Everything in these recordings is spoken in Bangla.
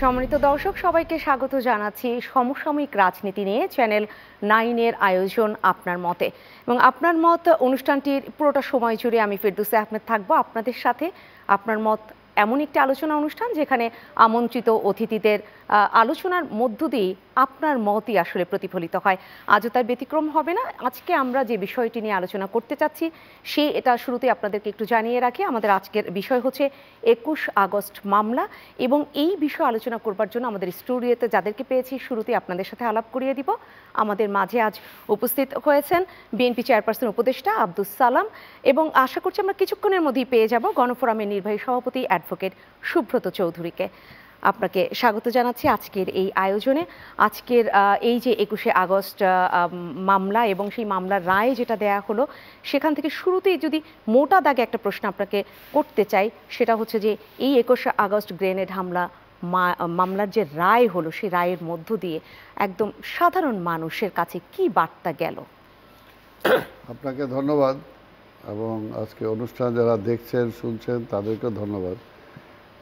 সম্মানিত দর্শক, সবাইকে স্বাগত জানাচ্ছি সমসাময়িক রাজনীতি নিয়ে চ্যানেল 9 এর আয়োজন আপনার মতে। এবং আপনার মত অনুষ্ঠানটির পুরোটা সময় জুড়ে আমি ফেরদৌসী আহমেদ থাকবো আপনাদের সাথে। আপনার মত এমন একটি আলোচনা অনুষ্ঠান যেখানে আমন্ত্রিত অতিথিদের আলোচনার মধ্য দিয়ে আপনার মতই আসলে প্রতিফলিত হয়। আজও তার ব্যতিক্রম হবে না। আজকে আমরা যে বিষয়টি নিয়ে আলোচনা করতে চাচ্ছি এটা শুরুতে আপনাদেরকে একটু জানিয়ে রাখি। আমাদের আজকের বিষয় হচ্ছে 21 আগস্ট মামলা, এবং এই বিষয়ে আলোচনা করবার জন্য আমাদের স্টুডিওতে যাদেরকে পেয়েছি শুরুতে আপনাদের সাথে আলাপ করিয়ে দিব। আমাদের মাঝে আজ উপস্থিত হয়েছেন বিএনপি চেয়ারপারসন উপদেষ্টা আব্দুস সালাম, এবং আশা করছি আমরা কিছুক্ষণের মধ্যেই পেয়ে যাব গণফোরামের নির্বাহী সভাপতি অ্যাডভোকেট সুব্রত চৌধুরীকে। আপনাকে স্বাগত জানাচ্ছি আজকের এই আয়োজনে। আজকের এই যে 21শে আগস্ট মামলা এবং সেই মামলার রায় যেটা দেয়া হলো, সেখান থেকে শুরুতেই যদি মোটা দাগে একটা প্রশ্ন আপনাকে করতে চাই, সেটা হচ্ছে যে এই 21শে আগস্ট গ্রেনেড হামলা মামলার যে রায় হলো, সেই রায়ের মধ্য দিয়ে একদম সাধারণ মানুষের কাছে কি বার্তা গেল? আপনাকে ধন্যবাদ, এবং আজকে অনুষ্ঠান যারা দেখছেন শুনছেন তাদেরকে ধন্যবাদ।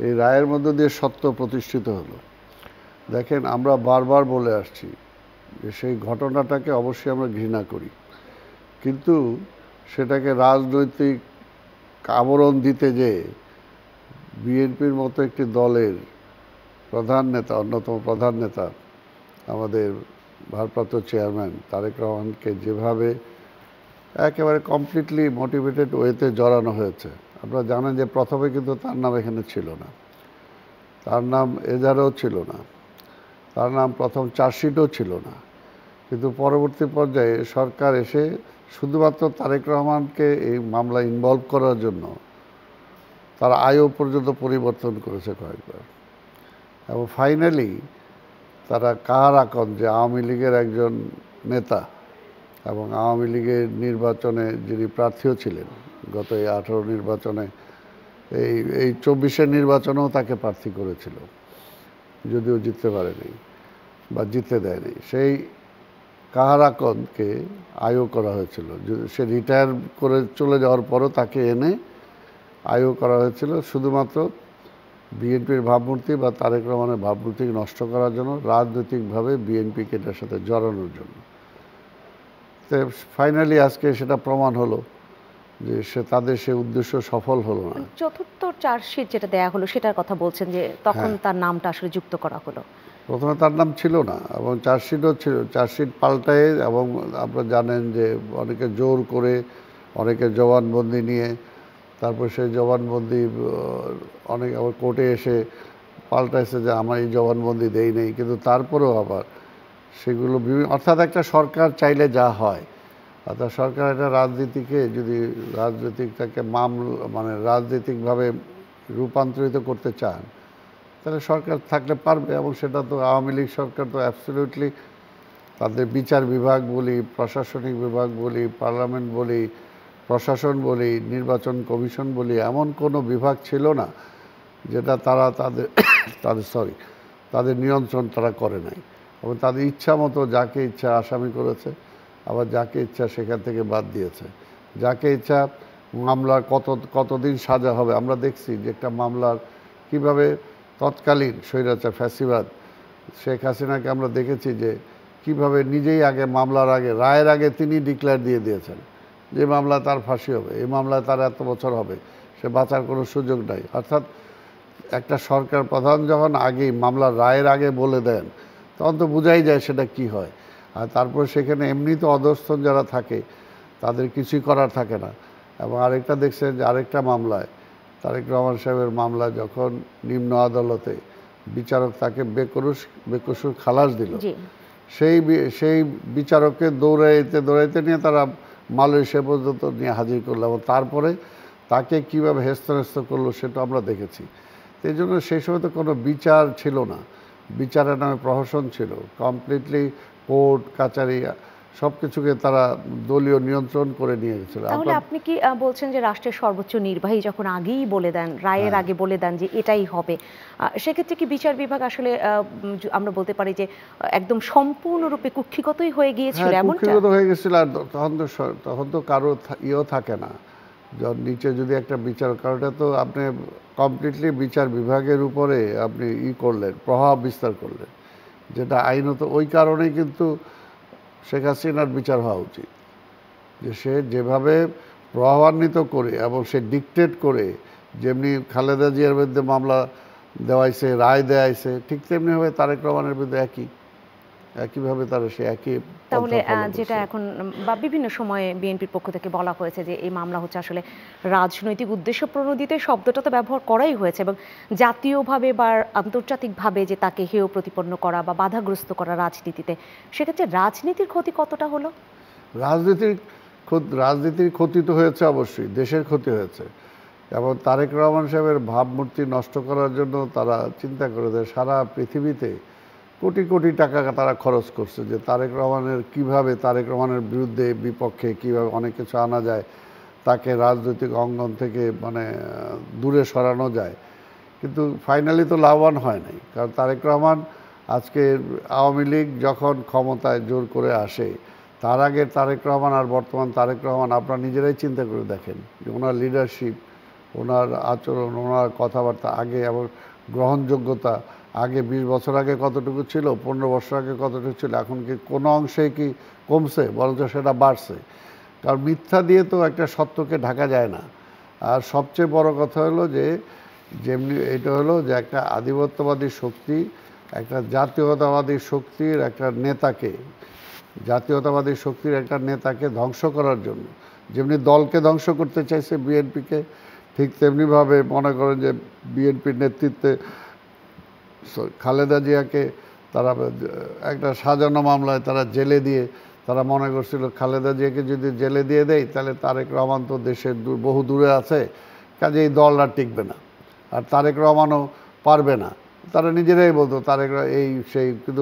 এই রায়ের মধ্য দিয়ে সত্য প্রতিষ্ঠিত হলো। দেখেন, আমরা বারবার বলে আসছি যে সেই ঘটনাটাকে অবশ্যই আমরা ঘৃণা করি, কিন্তু সেটাকে রাজনৈতিক আবরণ দিতে যে বিএনপির মতো একটি দলের প্রধান নেতা, অন্যতম প্রধান নেতা আমাদের ভারপ্রাপ্ত চেয়ারম্যান তারেক রহমানকে যেভাবে একেবারে কমপ্লিটলি মোটিভেটেড ওয়েতে জড়ানো হয়েছে। আপনারা জানেন যে প্রথমে কিন্তু তার নাম এখানে ছিল না, তার নাম এজারও ছিল না, তার নাম প্রথম চার্জশিটও ছিল না, কিন্তু পরবর্তী পর্যায়ে সরকার এসে শুধুমাত্র তারেক রহমানকে এই মামলায় ইনভলভ করার জন্য তার আয়ও পর্যন্ত পরিবর্তন করেছে কয়েকবার। এবং ফাইনালি তারা কার আকন যে আওয়ামী লীগের একজন নেতা এবং আওয়ামী লীগের নির্বাচনে যিনি প্রার্থীও ছিলেন, গত এই 18 নির্বাচনে, এই 24-এর নির্বাচনেও তাকে প্রার্থী করেছিল, যদিও জিততে পারেনি বা জিততে দেয়নি, সেই কাহারাকনকে আয়ও করা হয়েছিল। সে রিটায়ার করে চলে যাওয়ার পরও তাকে এনে আয়ও করা হয়েছিল শুধুমাত্র বিএনপির ভাবমূর্তি বা তারেক রহমানের ভাবমূর্তি নষ্ট করার জন্য, রাজনৈতিকভাবে বিএনপিকে এটার সাথে জড়ানোর জন্য। তো ফাইনালি আজকে সেটা প্রমাণ হলো যে তাদের সে উদ্দেশ্য সফল হলো না। চতুর্থ চার্জশিট যেটা দেয়া হলো সেটার কথা বলছেন যে তখন তার নামটা আসলে যুক্ত করা হলো। প্রথমে তার নাম ছিল না, এবং চার্জশিটও ছিল, চার্জশিট পাল্টায়, এবং আপনারা জানেন যে অনেকে জোর করে, অনেকে জবানবন্দি নিয়ে, তারপর সেই জবানবন্দি অনেক আবার কোর্টে এসে পাল্টাইছে যে আমার এই জবানবন্দি দেই নেই, কিন্তু তারপরেও আবার সেগুলো অর্থাৎ একটা সরকার চাইলে যা হয়, অর্থাৎ সরকার একটা রাজনীতিকে যদি রাজনৈতিকটাকে মানে রাজনৈতিকভাবে রূপান্তরিত করতে চান, তাহলে সরকার থাকলে পারবে। এবং সেটা তো আওয়ামী লীগ সরকার তো অ্যাবসলিউটলি তাদের বিচার বিভাগ বলি, প্রশাসনিক বিভাগ বলি, পার্লামেন্ট বলি, প্রশাসন বলি, নির্বাচন কমিশন বলি, এমন কোনো বিভাগ ছিল না যেটা তারা তাদের নিয়ন্ত্রণ তারা করে নাই। এবং তাদের ইচ্ছা মতো যাকে ইচ্ছা আসামি করেছে, আবার যাকে ইচ্ছা সেখান থেকে বাদ দিয়েছে, যাকে ইচ্ছা মামলার কতদিন সাজা হবে। আমরা দেখছি যে একটা মামলার কিভাবে তৎকালীন স্বৈরাচার ফ্যাসিবাদ শেখ হাসিনাকে আমরা দেখেছি যে কিভাবে নিজেই আগে মামলার আগে রায়ের আগে তিনি ডিক্লেয়ার দিয়ে দিয়েছেন যে মামলা তার ফাঁসি হবে, এই মামলায় তার এত বছর হবে, সে বাঁচার কোনো সুযোগ নাই। অর্থাৎ একটা সরকার প্রধান যখন আগেই মামলার রায়ের আগে বলে দেন, তখন তো বোঝাই যায় সেটা কি হয়। আর তারপর সেখানে এমনি তো অধস্তন যারা থাকে তাদের কিছুই করার থাকে না। এবং আরেকটা দেখছেন যে আরেকটা মামলায়, তারেক রহমান সাহেবের মামলা যখন নিম্ন আদালতে বিচারক তাকে বেকসুর খালাস দিল, সেই বিচারককে দৌড়াইতে নিয়ে তারা মালয়েশিয়া পর্যন্ত নিয়ে হাজির করলো, এবং তারপরে তাকে কীভাবে হেস্তনেস্ত করলো সেটা আমরা দেখেছি। এই জন্য সেই সময় তো কোনো বিচার ছিল না, বিচারের নামে প্রহসন ছিল, কমপ্লিটলি কোর্ট কাচারি সব কিছুকে তারা দলীয় নিয়ন্ত্রণ করে নিয়ে গেছিল। তাহলে আপনি কি বলছেন যে রাষ্ট্রের সর্বোচ্চ নির্বাহী যখন আগেই বলে দেন, রায়ের আগে বলে দেন যে এটাই হবে, সেক্ষেত্রে কি বিচার বিভাগ আসলে আমরা বলতে পারি যে একদম সম্পূর্ণরূপে কুক্ষিগতই হয়ে গিয়েছিল? কুক্ষিগত হয়ে গেছিল। আর তখন তো কারো ইয়েও থাকে না, নিচে যদি একটা বিচার, কারণ এটা তো আপনি কমপ্লিটলি বিচার বিভাগের উপরে আপনি করলেন, প্রভাব বিস্তার করলেন, যেটা আইনত ওই কারণেই কিন্তু শেখ হাসিনার বিচার হওয়া উচিত। যে সে যেভাবে প্রভাবান্বিত করে এবং সে ডিকটেট করে, যেমনি খালেদা জিয়ার বিরুদ্ধে মামলা দেওয়াইছে, রায় দেওয়াইছে, ঠিক তেমনিভাবে তারেক রহমানের বিরুদ্ধে একইভাবে তারা সে একই। তাহলে যেটা এখন বা বিভিন্ন সময়ে বিএনপির পক্ষ থেকে বলা হয়েছে যে এই মামলা হচ্ছে আসলে রাজনৈতিক উদ্দেশ্য প্রণোদিত, শব্দটা তো ব্যবহার করাই হয়েছে, এবং জাতীয়ভাবে বা আন্তর্জাতিকভাবে যে তাকে হেয় প্রতিপন্ন করা বা বাধাগ্রস্ত করা রাজনীতিতে, সেক্ষেত্রে রাজনীতির ক্ষতি কতটা হলো? রাজনীতির ক্ষতি তো হয়েছে, অবশ্যই দেশের ক্ষতি হয়েছে। এবং তারেক রহমান সাহেবের ভাবমূর্তি নষ্ট করার জন্য তারা চিন্তা করে দেয় সারা পৃথিবীতে কোটি কোটি টাকা তারা খরচ করছে, যে তারেক রহমানের বিরুদ্ধে বিপক্ষে কিভাবে অনেক কিছু আনা যায়, তাকে রাজনৈতিক অঙ্গন থেকে মানে দূরে সরানো যায়। কিন্তু ফাইনালি তো লাভবান হয় নাই, কারণ তারেক রহমান আজকে আওয়ামী লীগ যখন ক্ষমতায় জোর করে আসে, তার আগে তারেক রহমান আর বর্তমান তারেক রহমান আপনারা নিজেরাই চিন্তা করে দেখেন যে ওনার লিডারশিপ, ওনার আচরণ, ওনার কথাবার্তা আগে এবং গ্রহণযোগ্যতা আগে 20 বছর আগে কতটুকু ছিল, 15 বছর আগে কতটুকু ছিল, এখন কি কোনো অংশে কি কমছে, বরঞ্চ সেটা বাড়ছে। কারণ মিথ্যা দিয়ে তো একটা সত্যকে ঢাকা যায় না। আর সবচেয়ে বড় কথা হলো যে যেমনি এটা হলো যে একটা আধিপত্যবাদী শক্তি, একটা জাতীয়তাবাদী শক্তির একটা নেতাকে ধ্বংস করার জন্য, যেমনি দলকে ধ্বংস করতে চাইছে বিএনপিকে, ঠিক তেমনিভাবে মনে করেন যে বিএনপির নেতৃত্বে খালেদা জিয়াকে তারা একটা সাজানো মামলায় তারা জেলে দিয়ে তারা মনে করছিল খালেদা জিয়াকে যদি জেলে দিয়ে দেয় তাহলে তারেক রহমান তো দেশের বহু দূরে আছে, কাজে এই দল আর টিকবে না, আর তারেক রহমানও পারবে না। তারা নিজেরাই বলতো তারেক এই সেই, কিন্তু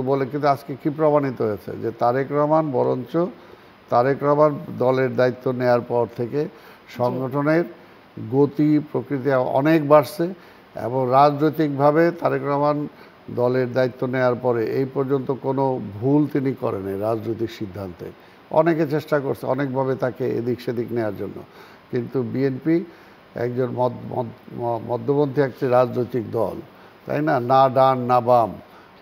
আজকে কি প্রমাণিত হয়েছে যে তারেক রহমান দলের দায়িত্ব নেওয়ার পর থেকে সংগঠনের গতি প্রকৃতি অনেক বাড়ছে, এবং রাজনৈতিকভাবে তারেক রহমান দলের দায়িত্ব নেওয়ার পরে এই পর্যন্ত কোনো ভুল তিনি করেনি রাজনৈতিক সিদ্ধান্তে। অনেকে চেষ্টা করছে অনেকভাবে তাকে এদিক সেদিক নেওয়ার জন্য, কিন্তু বিএনপি একজন মধ্যপন্থী একটি রাজনৈতিক দল, তাই না, না ডান না বাম।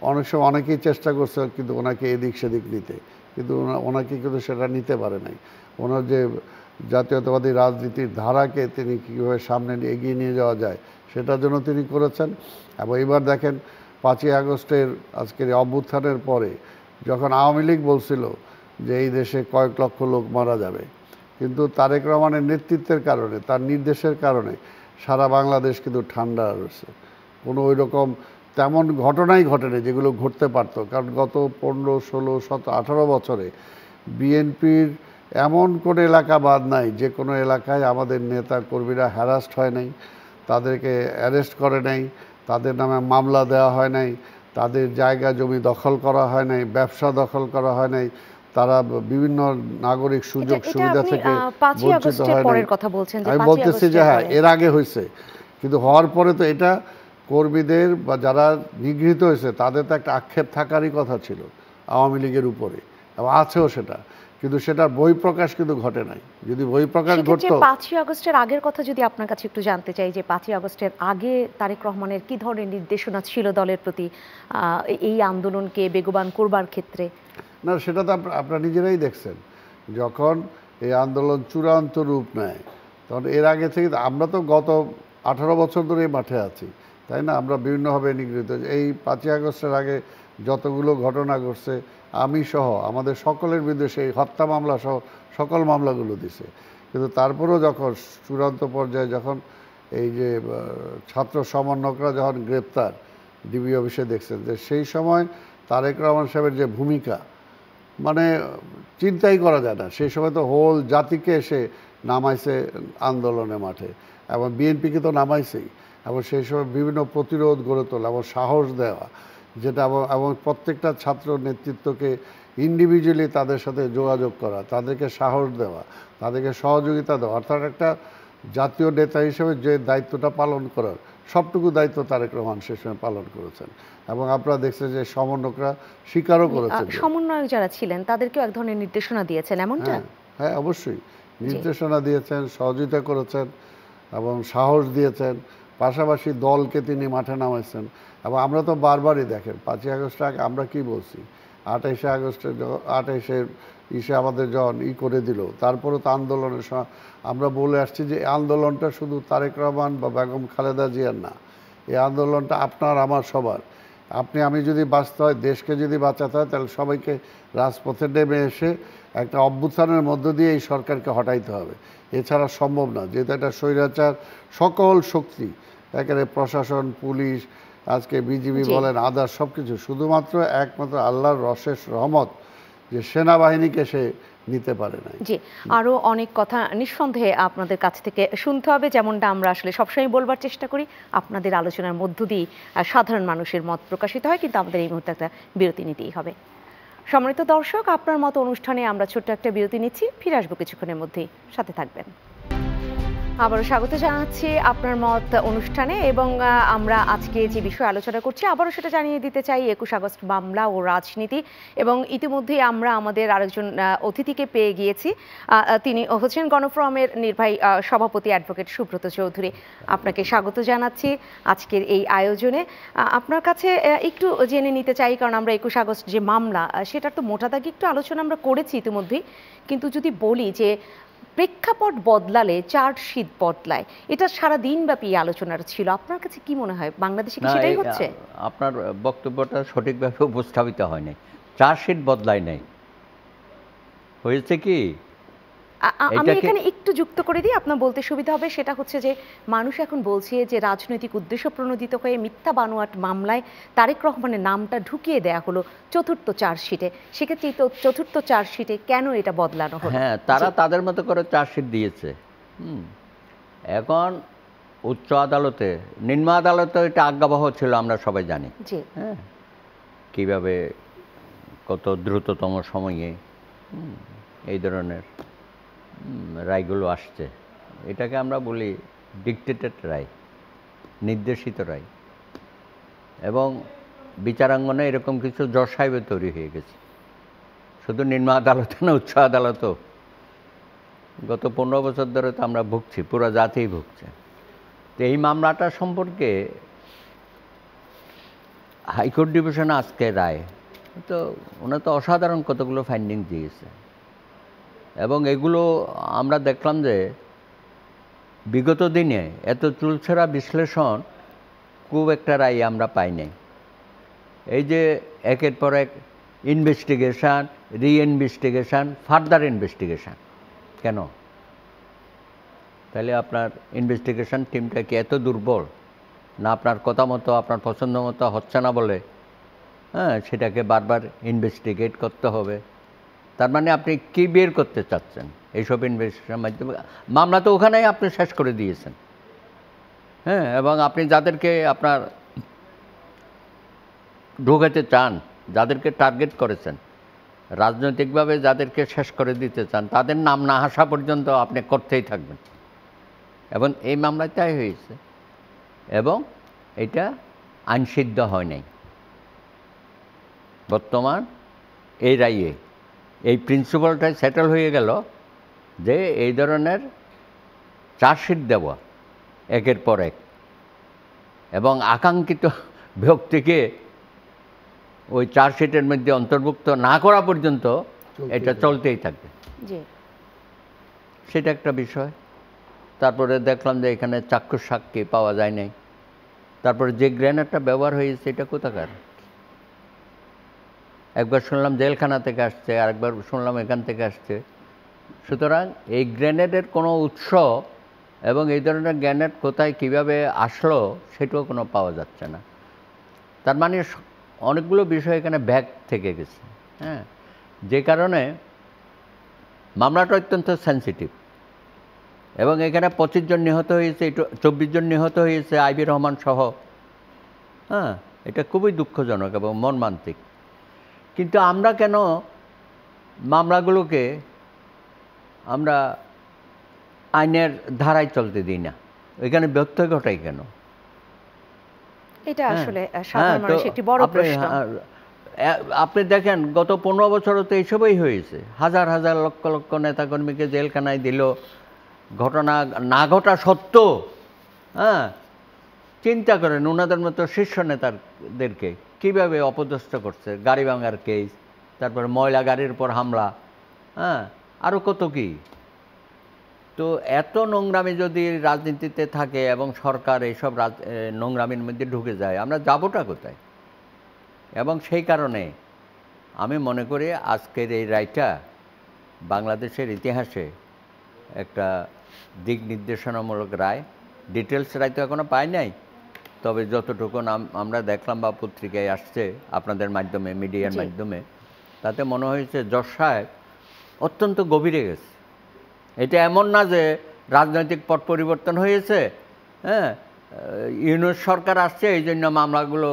অনেক সময় অনেকেই চেষ্টা করছে কিন্তু ওনাকে এদিক সেদিক নিতে, কিন্তু ওনাকে কিন্তু সেটা নিতে পারে নাই। ওনার যে জাতীয়তাবাদী রাজনীতির ধারাকে তিনি কীভাবে সামনে এগিয়ে নিয়ে যাওয়া যায় সেটার জন্য তিনি করেছেন। এবং এবার দেখেন 5ই আগস্টের আজকের অভ্যুত্থানের পরে যখন আওয়ামী লীগ বলছিল যে এই দেশে কয়েক লক্ষ লোক মারা যাবে, কিন্তু তারেক রহমানের নেতৃত্বের কারণে, তার নির্দেশের কারণে সারা বাংলাদেশ কিন্তু ঠান্ডা রয়েছে। কোনো ওই রকম তেমন ঘটনাই ঘটেনি যেগুলো ঘটতে পারত, কারণ গত 15, 16, 17, 18 বছরে বিএনপির এমন কোনো এলাকা বাদ নাই যে কোনো এলাকায় আমাদের নেতা কর্মীরা হ্যারাস্ট হয় নাই, তাদেরকে অ্যারেস্ট করে নাই, তাদের নামে মামলা দেওয়া হয় নাই, তাদের জায়গা জমি দখল করা হয় নাই, ব্যবসা দখল করা হয় নাই, তারা বিভিন্ন নাগরিক সুযোগ সুবিধা থেকে বঞ্চিত হয় নাই। আমি বলতেছি যে হ্যাঁ, এর আগে হয়েছে, কিন্তু হওয়ার পরে তো এটা কর্মীদের বা যারা নিগৃহীত হয়েছে তাদের তো একটা আক্ষেপ থাকারই কথা ছিল আওয়ামী লীগের উপরে, এবং আছেও সেটা, কিন্তু সেটার বহিঃপ্রকাশ কিন্তু ঘটে নাই। যদি বহিঃপ্রকাশ ঘটতো। 5ই আগস্টের আগের কথা যদি আপনার কাছে একটু জানতে চাই, যে 5ই আগস্টের আগে তারেক রহমানের কি ধরনের নির্দেশনা ছিল দলের প্রতি এই আন্দোলনকে বেগবান করবার ক্ষেত্রে? না, সেটা তো আপনারা নিজেরাই দেখছেন, যখন এই আন্দোলন চূড়ান্ত রূপ নেয় তখন এর আগে থেকে আমরা তো গত 18 বছর ধরে এই মাঠে আছি, তাই না, আমরা বিভিন্নভাবে নিগৃহীত। এই 5ই আগস্টের আগে যতগুলো ঘটনা ঘটছে আমি সহ আমাদের সকলের বিরুদ্ধে সেই হত্যা মামলা সহ সকল মামলাগুলো দিছে, কিন্তু তারপরেও যখন চূড়ান্ত পর্যায়ে যখন এই যে ছাত্র সমন্বয়করা যখন গ্রেপ্তার ডিবি অফিসে দেখছেন, যে সেই সময় তারেক রহমান সাহেবের যে ভূমিকা মানে চিন্তাই করা যায় না। সেই সময় তো হোল জাতিকে এসে নামাইছে আন্দোলনের মাঠে, এবং বিএনপিকে তো নামাইছেই, এবং সেই সময় বিভিন্ন প্রতিরোধ গড়ে তোলা এবং সাহস দেওয়া, যেটা এবং প্রত্যেকটা ছাত্র নেতৃত্বকে ইন্ডিভিজুয়ালি তাদের সাথে যোগাযোগ করা, তাদেরকে সাহস দেওয়া, তাদেরকে সহযোগিতা দেওয়া, অর্থাৎ একটা জাতীয় নেতা হিসেবে যে দায়িত্বটা পালন করার সবটুকু দায়িত্ব তারেক রহমান সে সময় পালন করেছেন। এবং আপনারা দেখছেন যে সমন্বয়করা স্বীকারও করেছেন, সমন্বয়ক যারা ছিলেন তাদেরকেও এক ধরনের নির্দেশনা দিয়েছেন এমনটা। হ্যাঁ, অবশ্যই, নির্দেশনা দিয়েছেন, সহযোগিতা করেছেন এবং সাহস দিয়েছেন, পাশাপাশি দলকে তিনি মাঠে নামাইছেন। এবং আমরা তো বারবারই দেখেন 5ই আগস্ট আগে আমরা কি বলছি, 28শে আগস্টে 28শে আমাদের যখন করে দিল, তারপরে তো আন্দোলনের আমরা বলে আসছি যে এই আন্দোলনটা শুধু তারেক রহমান বা বেগম খালেদা জিয়ার না, এই আন্দোলনটা আপনার আমার সবার। আপনি আমি যদি বাঁচতে হয়, দেশকে যদি বাঁচাতে হয়, তাহলে সবাইকে রাজপথে নেমে এসে একটা অভ্যুত্থানের মধ্য দিয়ে এই সরকারকে হটাইতে হবে, এছাড়া সম্ভব না। যেহেতু একটা স্বৈরাচার, সকল শক্তি একেবারে প্রশাসন, পুলিশ, আজকে বিজিবি বলেন, আদার সব কিছু শুধুমাত্র একমাত্র আল্লাহর রশেষ রহমত যে সেনাবাহিনীকে সে নিতে পারে না। জি, আরও অনেক কথা নিঃসন্দেহে আপনাদের কাছ থেকে শুনতে হবে, যেমনটা আমরা আসলে সবসময় বলবার চেষ্টা করি। আপনাদের আলোচনার মধ্য দিয়ে সাধারণ মানুষের মত প্রকাশিত হয়, কিন্তু আমাদের এই মুহূর্তে একটা বিরতি নিতেই হবে। সম্মানিত দর্শক, আপনার মতো অনুষ্ঠানে আমরা ছোট্ট একটা বিরতি নিচ্ছি, ফিরে আসবো কিছুক্ষণের মধ্যেই, সাথে থাকবেন। আবারও স্বাগত জানাচ্ছি আপনার মত অনুষ্ঠানে, এবং আমরা আজকে যে বিষয়ে আলোচনা করছি আবারও সেটা জানিয়ে দিতে চাই, 21 আগস্ট মামলা ও রাজনীতি। এবং ইতিমধ্যেই আমরা আমাদের আরেকজন অতিথিকে পেয়ে গিয়েছি, তিনি হচ্ছেন গণফোরামের নির্বাহী সভাপতি অ্যাডভোকেট সুব্রত চৌধুরী। আপনাকে স্বাগত জানাচ্ছি আজকের এই আয়োজনে। আপনার কাছে একটু জেনে নিতে চাই, কারণ আমরা 21 আগস্ট যে মামলা, সেটার তো মোটা দাগে একটু আলোচনা আমরা করেছি ইতিমধ্যেই, কিন্তু যদি বলি যে প্রেক্ষাপট বদলালে চার্জশিট বদলায়, এটা সারা দিনব্যাপী আলোচনার ছিল। আপনার কাছে কি মনে হয়, বাংলাদেশে কি সেটাই হচ্ছে? আপনার বক্তব্যটা সঠিকভাবে উপস্থাপিত হয়নি। চার্জশিট বদলায় নাই, হয়েছে কি, আমি এখানে একটু যুক্ত করে দিই, আপনার বলতে সুবিধা হবে। সেটা হচ্ছে যে মানুষ এখন বলছে যে রাজনৈতিক উদ্দেশ্য প্রণোদিত হয়ে মিথ্যা বানোয়াট মামলায় তারেক রহমানের নামটা ঢুকিয়ে দেয়া হলো চতুর্থ চার্জশিটে। সেক্ষেত্রে চতুর্থ চার্জশিটে কেন এটা বদলানো হলো? হ্যাঁ, তারা তাদের মতো করে চার্জশিট দিয়েছে। এখন উচ্চ আদালতে, নিম্ন আদালতে এটা আজ্ঞাবহ ছিল, আমরা সবাই জানি। হ্যাঁ, কীভাবে কত দ্রুততম সময়ে এই ধরনের রায়গুলো আসছে। এটাকে আমরা বলি ডিক্টেটেড রায়, নির্দেশিত রায়। এবং বিচারাঙ্গনে এরকম কিছু জজ সাহেবের তৈরি হয়ে গেছে, শুধু নিম্ন আদালতে না, উচ্চ আদালতও। গত 15 বছর ধরে তো আমরা ভুগছি, পুরো জাতিই ভুগছে। তো এই মামলাটা সম্পর্কে হাইকোর্ট ডিভিশনে আজকে রায়, তো ওনার তো অসাধারণ কতগুলো ফাইন্ডিং দিয়েছে। এবং এগুলো আমরা দেখলাম যে বিগত দিনে এত চুলছেরা বিশ্লেষণ খুব একটা রায় আমরা পাই নাই। এই যে একের পর এক ইনভেস্টিগেশন, রিইনভেস্টিগেশন, ফার্দার ইনভেস্টিগেশন, কেন? তাহলে আপনার ইনভেস্টিগেশন টিমটা কি এত দুর্বল, না আপনার কথা মতো, আপনার পছন্দ মতো হচ্ছে না বলে সেটাকে বারবার ইনভেস্টিগেট করতে হবে? তার মানে আপনি কি বের করতে চাচ্ছেন এইসব ইনভেস্টিগেশনের মাধ্যমে? মামলা তো ওখানেই আপনি শেষ করে দিয়েছেন। হ্যাঁ, এবং আপনি যাদেরকে আপনার ঢোকাতে চান, যাদেরকে টার্গেট করেছেন, রাজনৈতিকভাবে যাদেরকে শেষ করে দিতে চান, তাদের নাম না আসা পর্যন্ত আপনি করতেই থাকবেন। এবং এই মামলায় তাই হয়েছে, এবং এটা আইনসিদ্ধ হয় নাই। বর্তমান এই রায়ে এই প্রিন্সিপালটাই সেটেল হয়ে গেল যে এই ধরনের চার্জশিট দেওয়া একের পর এক, এবং আকাঙ্ক্ষিত ব্যক্তিকে ওই চার্জশিটের মধ্যে অন্তর্ভুক্ত না করা পর্যন্ত এটা চলতেই থাকবে। সেটা একটা বিষয়। তারপরে দেখলাম যে এখানে চাক্ষুষ সাক্ষী পাওয়া যায় নাই। তারপরে যে গ্রেনেডটা ব্যবহার হয়েছে এটা কোথাকার? একবার শুনলাম জেলখানা থেকে আসছে, আরেকবার শুনলাম এখান থেকে আসছে। সুতরাং এই গ্রেনেডের কোনো উৎস এবং এই ধরনের গ্রেনেড কোথায় কীভাবে আসলো সেটাও কোনো পাওয়া যাচ্ছে না। তার মানে অনেকগুলো বিষয় এখানে ব্যাক থেকে গেছে। হ্যাঁ, যে কারণে মামলাটা অত্যন্ত সেন্সিটিভ। এবং এখানে 25 জন নিহত হয়েছে, 24 জন নিহত হয়েছে আইবি রহমান সহ। হ্যাঁ, এটা খুবই দুঃখজনক এবং মর্মান্তিক। কিন্তু আমরা কেন মামলাগুলোকে আমরা আইনের ধারায় চলতে দিই না? এখানে ব্যত্যয় ঘটাই কেন? এটা আসলে সাধারণ মানুষের একটি বড় প্রশ্ন। আপনি দেখেন গত 15 বছরও তো এইসবই হয়েছে, হাজার হাজার লক্ষ লক্ষ নেতাকর্মীকে জেলখানায় দিল, ঘটনা না ঘটা সত্ত্বেও। হ্যাঁ, চিন্তা করেন ওনাদের মতো শীর্ষ নেতাদেরকে কীভাবে অপদস্থ করছে, গাড়ি ভাঙার কেস, তারপরে ময়লা গাড়ির উপর হামলা, হ্যাঁ, আরও কত কি। তো এত নোংরামি যদি রাজনীতিতে থাকে এবং সরকার এইসব নোংরামির মধ্যে ঢুকে যায়, আমরা যাবোটা কোথায়? এবং সেই কারণে আমি মনে করি আজকের এই রায়টা বাংলাদেশের ইতিহাসে একটা দিক নির্দেশনামূলক রায়। ডিটেলস রায় তো এখনও পাই নাই, তবে যতটুকু আমরা দেখলাম বা পত্রিকায় আসছে আপনাদের মাধ্যমে, মিডিয়ার মাধ্যমে, তাতে মনে হয়েছে জজ সাহেব অত্যন্ত গভীরে গেছে। এটা এমন না যে রাজনৈতিক পট পরিবর্তন হয়েছে, হ্যাঁ, ইউনিট সরকার আসছে এই জন্য মামলাগুলো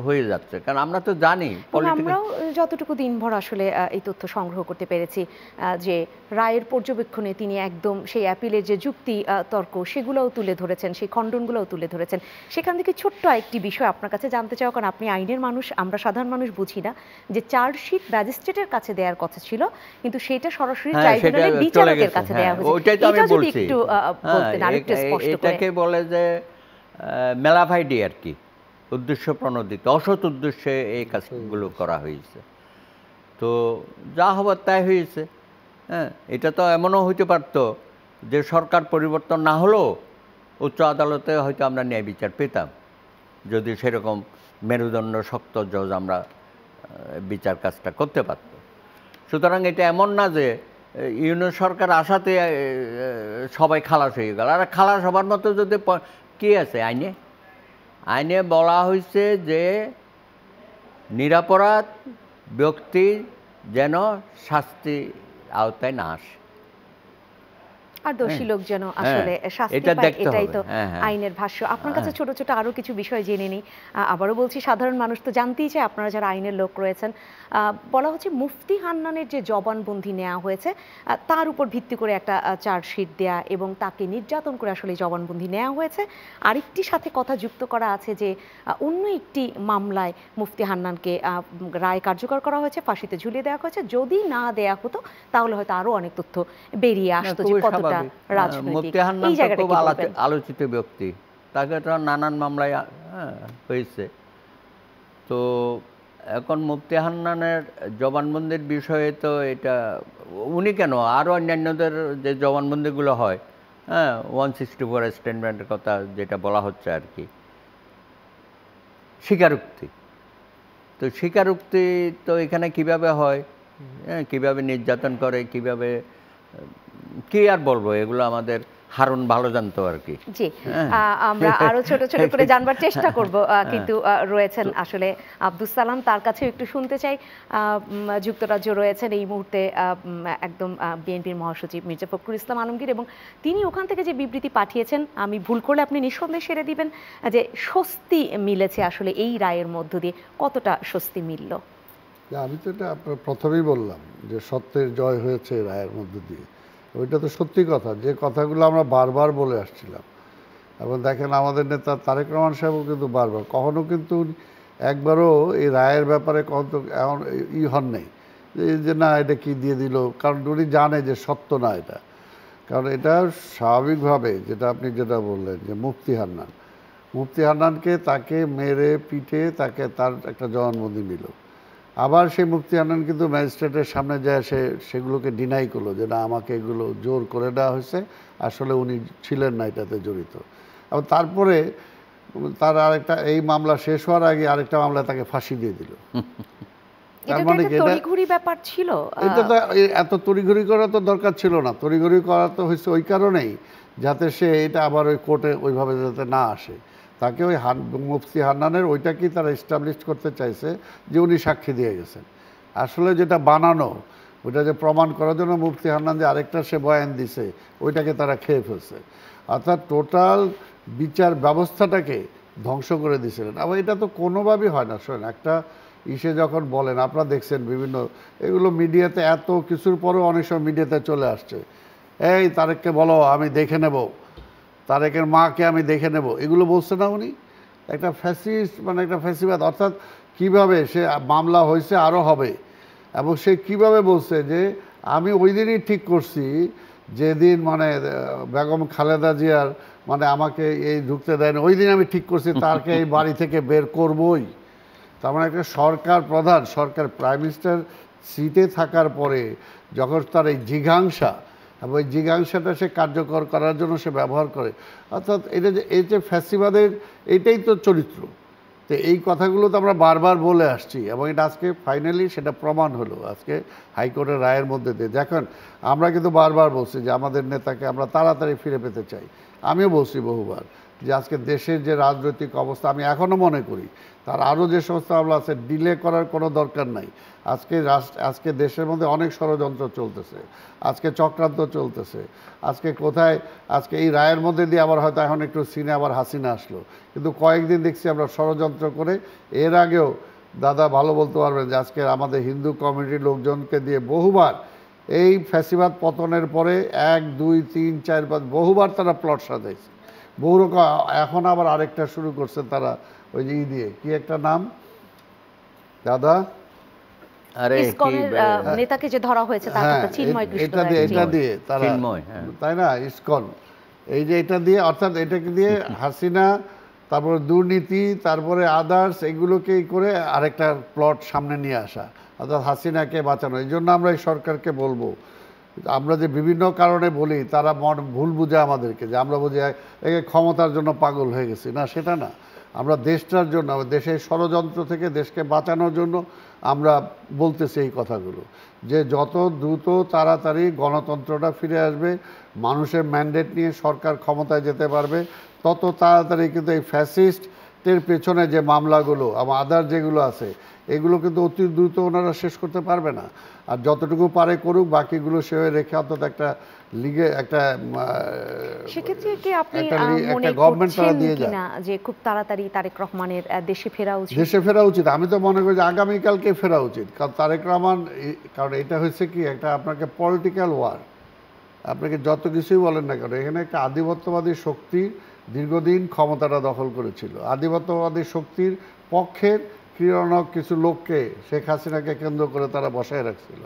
হয়ে যাচ্ছে, কারণ আমরা তো জানি। আমরাও যতটুকু দিনভর আসলে এই তথ্য সংগ্রহ করতে পেরেছি যে রায়ের পর্যবেক্ষণে তিনি একদম সেই অ্যাপিলের যে যুক্তি তর্ক সেগুলোও তুলে ধরেছেন, সেই খণ্ডনগুলোও তুলে ধরেছেন। সেখান থেকে ছোট্ট একটি বিষয় আপনার কাছে জানতে চাও, কারণ আপনি আইনের মানুষ, আমরা সাধারণ মানুষ বুঝি না, যে চার্জশিট ম্যাজিস্ট্রেটের কাছে দেওয়ার কথা ছিল কিন্তু সেটা সরাসরি ট্রাইব্যুনালের বিচারকের কাছে দেওয়া হয়েছে। এটা যদি একটু বলতেন আরেকটু স্পষ্ট করে। এটাকে বলে যে মেলাভাইডি আর কি, উদ্দেশ্য প্রণোদিত, অসৎ উদ্দেশ্যে এই কাজগুলো করা হয়েছে। তো যা হবার তাই হয়েছে। হ্যাঁ, এটা তো এমনও হইতে পারত যে সরকার পরিবর্তন না হলেও উচ্চ আদালতে হয়তো আমরা ন্যায় বিচার পেতাম, যদি সেরকম মেরুদণ্ড শক্ত জজ আমরা বিচার কাজটা করতে পারত। সুতরাং এটা এমন না যে ইউনিয়ন সরকার আসাতে সবাই খালাস হয়ে গেল। আর খালাস হবার মতো যদি কি আছে আইনে বলা হয়েছে যে নিরপরাধ ব্যক্তি যেন শাস্তি আওতায় না আসে, আর দোষী লোক যেন আসলে শাস্তি পায়, এটাই তো আইনের ভাষ্য। আপনার কাছে ছোট ছোট আরো কিছু বিষয় জেনে নিই। আবারও বলছি, সাধারণ মানুষ তো জানতেই চায়, আপনারা যারা আইনের লোক রয়েছেন। বলা হচ্ছে মুফতি হান্নানের যে জবানবন্দি নেওয়া হয়েছে তার উপর ভিত্তি করে একটা চার্জশিট দেয়া এবং তাকে নির্যাতন করে আসলে জবানবন্দি নেওয়া হয়েছে। আরেকটি সাথে কথা যুক্ত করা আছে যে অন্য একটি মামলায় মুফতি হান্নানকে রায় কার্যকর করা হয়েছে, ফাঁসিতে ঝুলিয়ে দেওয়া হয়েছে। যদি না দেয়া হতো তাহলে হয়তো আরো অনেক তথ্য বেরিয়ে আসতো যে কতটা মুফতি হান্নান খুব আলোচিত ব্যক্তি, তাকে তো নানান মামলায় হয়েছে। তো এখন মুফতি হান্নানের জবানবন্দির বিষয়ে তো এটা উনি কেন, আরও অন্যান্যদের যে জবানবন্দিগুলো হয়, হ্যাঁ, 164 স্টেটমেন্টের কথা যেটা বলা হচ্ছে আর কি, স্বীকারোক্তি। তো স্বীকারোক্তি তো এখানে কিভাবে হয়, হ্যাঁ, কীভাবে নির্যাতন করে, কিভাবে, কি আর বলবো, এগুলো আমাদের হারুন ভালো জানতো আর কি। জি, আমরা আরো ছোট ছোট করে জানবার চেষ্টা করব, কিন্তু রয়েছেন আসলে আব্দুস সালাম, তার কাছে একটু শুনতে চাই। যুক্তরাজ্য রয়েছেন এই মুহূর্তে একদম বিএনপির মহাসচিব মির্জা ফখরুল ইসলাম আলমগীর, এবং তিনি ওখান থেকে যে বিবৃতি পাঠিয়েছেন, আমি ভুল করলে আপনি নিঃসন্দেহে সেরে দিবেন, যে স্বস্তি মিলেছে আসলে এই রায়ের মধ্য দিয়ে। কতটা স্বস্তি মিলল? আমি তো এটা আপনার প্রথমেই বললাম যে সত্যের জয় হয়েছে রায়ের মধ্য দিয়ে। ওইটা তো সত্যি কথা, যে কথাগুলো আমরা বারবার বলে আসছিলাম। এবং দেখেন আমাদের নেতা তারেক রহমান সাহেবও কিন্তু বারবার, কখনো কিন্তু একবারও এই রায়ের ব্যাপারে কখনো এমন হন নেই যে না এটা কি দিয়ে দিল, কারণ উনি জানে যে সত্য না এটা। কারণ এটা স্বাভাবিকভাবে যেটা আপনি যেটা বললেন যে মুফতি হান্নানকে তাকে মেরে পিটে তাকে তার একটা জবানবন্দি নিল। আবার সেই মুফতি হান্নান কিন্তু ম্যাজিস্ট্রেটের সামনে যায় সেগুলোকে ডিনাই করলো যে না আমাকে এগুলো জোর করে দেওয়া হয়েছে, আসলে উনি ছিলেন না এটাতে জড়িত। এবং তারপরে তার আরেকটা, এই মামলা শেষ হওয়ার আগে আরেকটা মামলায় তাকে ফাঁসি দিয়ে দিল। তার মানে তড়িঘড়ি ব্যাপার ছিল। এটা তো এত তড়িঘড়ি করা তো দরকার ছিল না। তড়িঘড়ি করা তো হয়েছে ওই কারণেই যাতে সে এটা আবার ওই কোর্টে ওইভাবে যাতে না আসে। তাকে ওই মুফতি হান্নানের ওইটাকেই তারা এস্টাবলিশ করতে চাইছে যে উনি সাক্ষী দিয়ে গেছেন। আসলে যেটা বানানো, ওইটা যে প্রমাণ করার জন্য মুফতি হান্নান যে আরেকটা সে বয়ান দিছে, ওইটাকে তারা খেয়ে ফেলছে। অর্থাৎ টোটাল বিচার ব্যবস্থাটাকে ধ্বংস করে দিয়েছিলেন। আবার এটা তো কোনোভাবেই হয় না। শোনেন, একটা ইসে যখন বলেন, আপনারা দেখছেন বিভিন্ন এগুলো মিডিয়াতে, এত কিছুর পরেও অনেক সময় মিডিয়াতে চলে আসছে, এই তারেককে বলো আমি দেখে নেব, তারেকের মাকে আমি দেখে নেব, এগুলো বলছে না উনি? একটা ফ্যাসিস্ট, মানে একটা ফ্যাসিবাদ। অর্থাৎ কিভাবে সে মামলা হয়েছে আরও হবে, এবং সে কিভাবে বলছে যে আমি ওই দিনই ঠিক করছি যেদিন মানে বেগম খালেদা জিয়ার মানে আমাকে এই ঢুকতে দেয়নি, ওই দিন আমি ঠিক করছি তাকে এই বাড়ি থেকে বের করবই। তার মানে একটা সরকার প্রধান, সরকার প্রাইম মিনিস্টার সিটে থাকার পরে যখন তার এই জিঘাংসা এবং ওই জিজ্ঞাসাটা সে কার্যকর করার জন্য সে ব্যবহার করে, অর্থাৎ এটা যে এই যে ফ্যাসিবাদের এইটাই তো চরিত্র। তো এই কথাগুলো তো আমরা বারবার বলে আসছি, এবং এটা আজকে ফাইনালি সেটা প্রমাণ হলো আজকে হাইকোর্টের রায়ের মধ্যে দিয়ে। দেখুন আমরা কিন্তু বারবার বলছি যে আমাদের নেতাকে আমরা তাড়াতাড়ি ফিরে পেতে চাই। আমিও বলছি বহুবার যে আজকে দেশের যে রাজনৈতিক অবস্থা, আমি এখনও মনে করি তার আরও যে সমস্ত মামলা আছে ডিলে করার কোনো দরকার নাই। আজকে দেশের মধ্যে অনেক ষড়যন্ত্র চলতেছে, আজকে চক্রান্ত চলতেছে, আজকে কোথায় আজকে এই রায়ের মধ্যে দিয়ে আবার হয়তো এখন একটু সিনে আবার হাসিনা আসলো, কিন্তু কয়েকদিন দেখছি আমরা ষড়যন্ত্র করে। এর আগেও দাদা ভালো বলতে পারবেন যে আজকে আমাদের হিন্দু কমিউনিটির লোকজনকে দিয়ে বহুবার এই ফ্যাসিবাদ পতনের পরে 1, 2, 3, 4, 5 বহুবার তারা প্লট সাজাইছে, বহু রকম। এখন আবার আরেকটা শুরু করছে তারা, ওই যে দিয়ে কি একটা নাম দাদা, নেতাকে যে ধরা হয়েছে এটা দিয়ে তারা, তাই না, ইসকন, এই যে এটা দিয়ে, অর্থাৎ এটাকে দিয়ে হাসিনা, তারপরে দুর্নীতি, তারপরে আদার্স, এগুলোকে করে আরেকটা প্লট সামনে নিয়ে আসা, অর্থাৎ হাসিনাকে বাঁচানো। এই জন্য আমরা এই সরকারকে বলবো, আমরা যে বিভিন্ন কারণে বলি তারা ভুল বুঝে আমাদেরকে, যে আমরা বুঝি ক্ষমতার জন্য পাগল হয়ে গেছি, না সেটা না। আমরা দেশটার জন্য, দেশের ষড়যন্ত্র থেকে দেশকে বাঁচানোর জন্য আমরা বলতেছি এই কথাগুলো, যে যত দ্রুত তাড়াতাড়ি গণতন্ত্রটা ফিরে আসবে, মানুষের ম্যান্ডেট নিয়ে সরকার ক্ষমতায় যেতে পারবে, তত তাড়াতাড়ি কিন্তু এই ফ্যাসিস্টের পেছনে যে মামলাগুলো এবং আদার যেগুলো আছে এগুলো কিন্তু অতি দ্রুত ওনারা শেষ করতে পারবে না। আর যতটুকু পারে করুক, বাকিগুলো সে রেখে অন্তত একটা লিগে একটা সেক্ষেত্রে কি আপনি মনে করছেন কিনা যে খুব তাড়াতাড়ি তারেক রহমানের দেশে ফেরা উচিত? আমি তো মনে করি যে আগামীকালকে ফেরা উচিত, কারণ তারেক রহমান, কারণ এটা হয়েছে কি একটা আপনাকে পলিটিক্যাল ওয়ার, আপনাকে যত কিছুই বলেন না কেন, এখানে একটা আধিপত্যবাদী শক্তি দীর্ঘদিন ক্ষমতাটা দখল করেছিল। আধিপত্যবাদী শক্তির পক্ষের ক্রীড়নক কিছু লোককে শেখ হাসিনাকে কেন্দ্র করে তারা বসায় রাখছিল,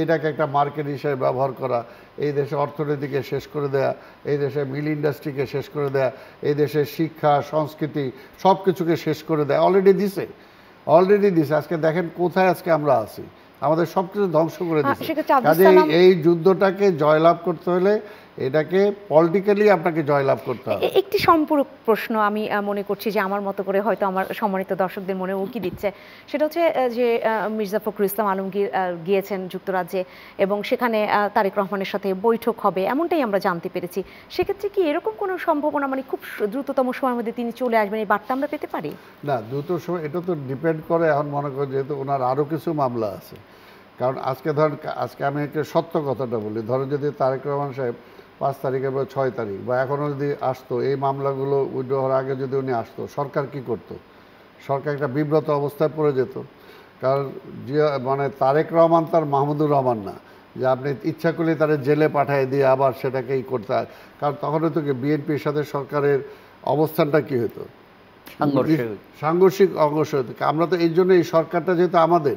এটাকে একটা মার্কেট হিসেবে ব্যবহার করা, এই দেশে অর্থনীতিকে শেষ করে দেয়া, এই দেশে মিল ইন্ডাস্ট্রিকে শেষ করে দেয়া, এই দেশের শিক্ষা সংস্কৃতি সব কিছুকে শেষ করে দেয়া অলরেডি দিছে। আজকে দেখেন কোথায় আজকে আমরা আছি, আমাদের সব কিছু ধ্বংস করে দিচ্ছে। কাজে এই যুদ্ধটাকে জয়লাভ করতে হলে এটাকে পলিটিক্যালি আপনাকে জয়লাভ করতে হবে। একটি সম্পূরক প্রশ্ন আমি মনে করছি যে আমার মতো করে হয়তো আমার সম্মানিত দর্শকদের মনে উকি দিচ্ছে, সেটা হচ্ছে যে মির্জা ফখরুল ইসলাম আলমগীর গিয়েছেন যুক্তরাজ্যে এবং সেখানে তারেক রহমানের সাথে বৈঠক হবে এমনটাই আমরা জানতে পেরেছি। সেক্ষেত্রে কি এরকম কোনো সম্ভাবনা, মানে খুব দ্রুততম সময়ের মধ্যে তিনি চলে আসবেন, এই বার্তা আমরা পেতে পারি? না, দ্রুত সময় এটা তো ডিপেন্ড করে, এখন মনে করেন যেহেতু ওনার আরও কিছু মামলা আছে। কারণ আজকে ধরেন, আজকে আমি একটা সত্য কথাটা বলি, ধরেন যদি তারেক রহমান সাহেব 5 তারিখে বা 6 তারিখ বা এখনও যদি আসতো, এই মামলাগুলো উইথড্র হওয়ার আগে যদি উনি আসতো, সরকার কি করতো? সরকার একটা বিব্রত অবস্থায় পড়ে যেত। কারণ যে মানে তারেক রহমান তার মাহমুদুর রহমান না, যে আপনি ইচ্ছা করলে তারা জেলে পাঠিয়ে দিয়ে আবার সেটাকেই করতে হয়। কারণ তখন হয়তো কি বিএনপির সাথে সরকারের অবস্থানটা কী হতো? সাংঘর্ষিক অগ্রসর হতো। আমরা তো এই জন্য এই সরকারটা যেহেতু আমাদের,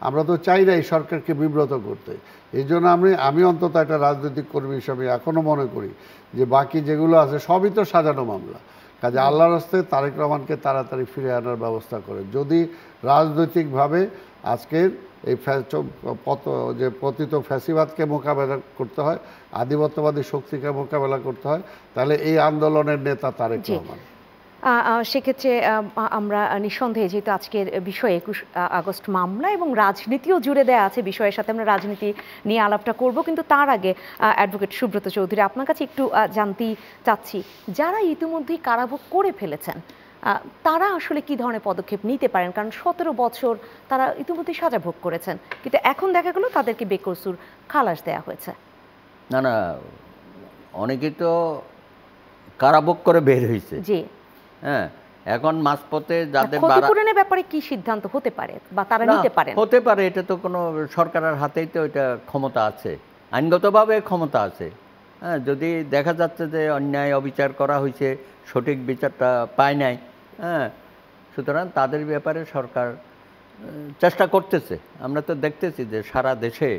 আমরা তো চাই না এই সরকারকে বিব্রত করতে। এই জন্য আমি অন্তত একটা রাজনৈতিক কর্মী হিসাবে এখনও মনে করি যে বাকি যেগুলো আছে সবই তো সাজানো মামলা। কাজে আল্লাহর রাস্তায় তারেক রহমানকে তাড়াতাড়ি ফিরে আনার ব্যবস্থা করে, যদি রাজনৈতিকভাবে আজকের এই যে পতিত ফ্যাসিবাদকে মোকাবেলা করতে হয়, আধিপত্যবাদী শক্তিকে মোকাবেলা করতে হয়, তাহলে এই আন্দোলনের নেতা তারেক রহমান। সেক্ষেত্রে আমরা নিঃসন্দেহে, যেহেতু আজকের বিষয়ে 21 আগস্ট মামলা এবং রাজনীতিও জুড়ে দেওয়া আছে, বিষয়ের সাথে আমরা রাজনীতি নিয়ে আলাপটা করব, কিন্তু তার আগে অ্যাডভোকেট সুব্রত চৌধুরী, আপনার কাছে একটু জানতে চাচ্ছি, যারা ইতিমধ্যেই কারাভোগ করে ফেলেছেন তারা আসলে কি ধরনের পদক্ষেপ নিতে পারেন? কারণ 17 বছর তারা ইতিমধ্যেই সাজা ভোগ করেছেন, কিন্তু এখন দেখা গেল তাদেরকে বেকসুর খালাস দেওয়া হয়েছে। না, অনেকে তো কারাভোগ করে বের হয়েছে। জি, হ্যাঁ, এখন মাঝপথে যাদের ক্ষতিপূরণের ব্যাপারে কি সিদ্ধান্ত হতে পারে বা তারা নিতে পারেন? হতে পারে, এটা তো কোনো সরকারের হাতেই তো এটা ক্ষমতা আছে, আইনগতভাবে ক্ষমতা আছে। হ্যাঁ, যদি দেখা যাচ্ছে যে অন্যায় অবিচার করা হয়েছে, সঠিক বিচারটা পায় নাই, হ্যাঁ, সুতরাং তাদের ব্যাপারে সরকার চেষ্টা করতেছে। আমরা তো দেখতেছি যে সারা দেশে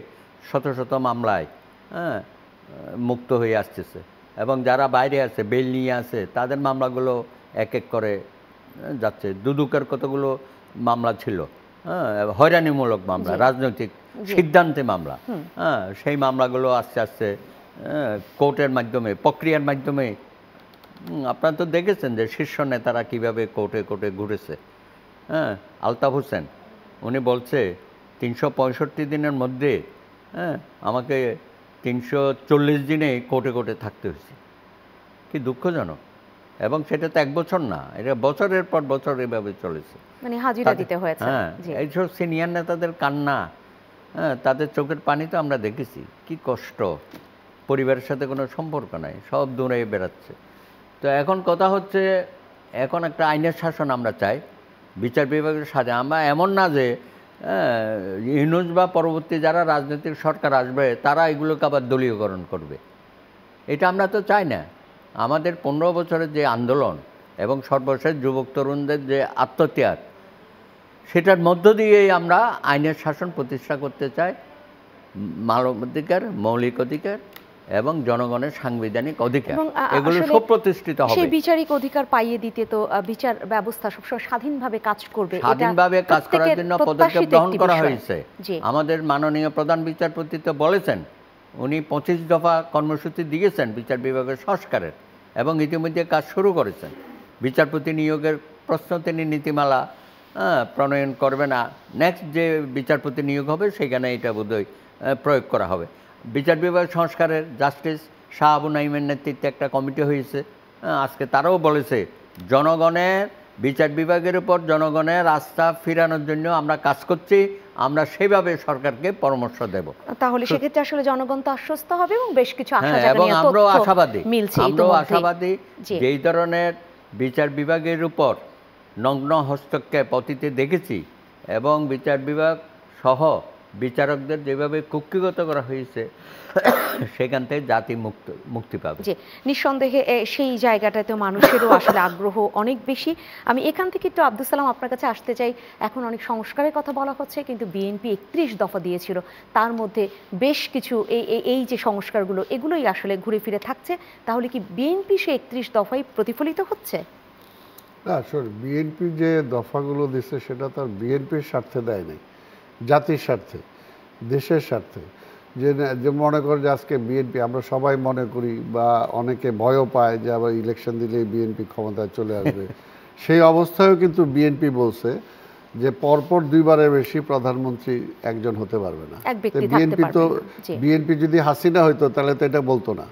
শত শত মামলায় মুক্ত হয়ে আসতেছে, এবং যারা বাইরে আছে বেল নিয়ে আছে তাদের মামলাগুলো এক এক করে যাচ্ছে। দুদকের কতগুলো মামলা ছিল, হয়রানিমূলক মামলা, রাজনৈতিক সিদ্ধান্তে মামলা, সেই মামলাগুলো আস্তে আস্তে কোর্টের মাধ্যমে, প্রক্রিয়ার মাধ্যমে, আপনারা তো দেখেছেন যে শীর্ষ নেতারা কীভাবে কোর্টে কোর্টে ঘুরেছে। আলতাফ হোসেন উনি বলছে 365 দিনের মধ্যে আমাকে 340 দিনে কোর্টে কোর্টে থাকতে হয়েছে। কি দুঃখজনক। এবং সেটা তো 1 বছর না, এটা বছরের পর বছর এভাবে চলেছে, মানে হাজিরা দিতে হয়েছে। এইসব সিনিয়র নেতাদের কান্না, তাদের চোখের পানি তো আমরা দেখেছি, কি কষ্ট। পরিবারের সাথে কোনো সম্পর্ক নাই, সব দূরে বেড়াচ্ছে। তো এখন কথা হচ্ছে, এখন একটা আইনের শাসন আমরা চাই, বিচার বিভাগের সাথে। আমরা এমন না যে ইউনূস বা পরবর্তী যারা রাজনৈতিক সরকার আসবে তারা এগুলোকে আবার দলীয়করণ করবে, এটা আমরা তো চাই না। আমাদের 15 বছরের যে আন্দোলন এবং সর্বশেষ যুবক তরুণদের যে আত্মত্যাগ, সেটার মধ্য দিয়েই আমরা আইনের শাসন প্রতিষ্ঠা করতে চাই, মানবাধিকার, মৌলিক অধিকার এবং জনগণের সাংবিধানিক অধিকার, এগুলো সুপ্রতিষ্ঠিত হবে। সেই বিচারিক অধিকার পাইয়ে দিতে তো বিচার ব্যবস্থা সবসময় স্বাধীনভাবে কাজ করবে, স্বাধীনভাবে কাজ করার জন্য পদক্ষেপ গ্রহণ করা হয়েছে। আমাদের মাননীয় প্রধান বিচারপতি তো বলেছেন, উনি 25 দফা কর্মসূচি দিয়েছেন বিচার বিভাগের সংস্কারের, এবং ইতিমধ্যে কাজ শুরু করেছেন। বিচারপতি নিয়োগের প্রশ্ন তিনি নীতিমালা প্রণয়ন করবে না, নেক্সট যে বিচারপতি নিয়োগ হবে সেখানে এটা বোধহয় প্রয়োগ করা হবে। বিচার বিভাগ সংস্কারের জাস্টিস শাহ আবু নাইমের নেতৃত্বে একটা কমিটি হয়েছে, আজকে তারাও বলেছে জনগণের বিচার বিভাগের উপর জনগণের আস্থা ফেরানোর জন্য আমরা কাজ করছি, আমরা সেভাবে সরকারকে পরামর্শ দেব। তাহলে সেক্ষেত্রে আসলে জনগণ তো আশ্বস্ত হবে এবং বেশ কিছু আশা জাগানিয়া এবং আমরাও আশাবাদী, মিলছে। আমরাও আশাবাদী যেই ধরনের বিচার বিভাগের উপর নগ্ন হস্তক্ষেপ অতীতে দেখেছি, এবং বিচার বিভাগ সহ বিচারকদের যেভাবে কুক্ষিগত করা হয়েছে, সেখান থেকে জাতি মুক্তি পাবে। জি, নিঃসন্দেহে সেই জায়গাটাতে মানুষেরও আসলে আগ্রহ অনেক বেশি। আমি এখান থেকে একটু আব্দুল সালাম আপনার কাছে আসতে চাই। এখন অনেক সংস্কারের কথা বলা হচ্ছে, কিন্তু বিএনপি 31 দফা দিয়েছিল, তার মধ্যে বেশ কিছু এই যে সংস্কারগুলো, এগুলোই আসলে ঘুরে ফিরে থাকছে। তাহলে কি বিএনপি সে 31 দফাই প্রতিফলিত হচ্ছে? না, আসলে বিএনপি যে দফাগুলো দিচ্ছে সেটা তার বিএনপির স্বার্থে দেয় নাই, জাতির স্বার্থে, দেশের স্বার্থে। যে মনে করে যে আজকে বিএনপি, আমরা সবাই মনে করি বা অনেকে ভয়ও পায় যে আবার ইলেকশন দিলেই বিএনপি ক্ষমতায় চলে আসবে, সেই অবস্থায়ও কিন্তু বিএনপি বলছে যে পরপর 2 বারের বেশি প্রধানমন্ত্রী একজন হতে পারবে না। বিএনপি যদি হাসিনা হইতো তাহলে তো এটা বলতো না,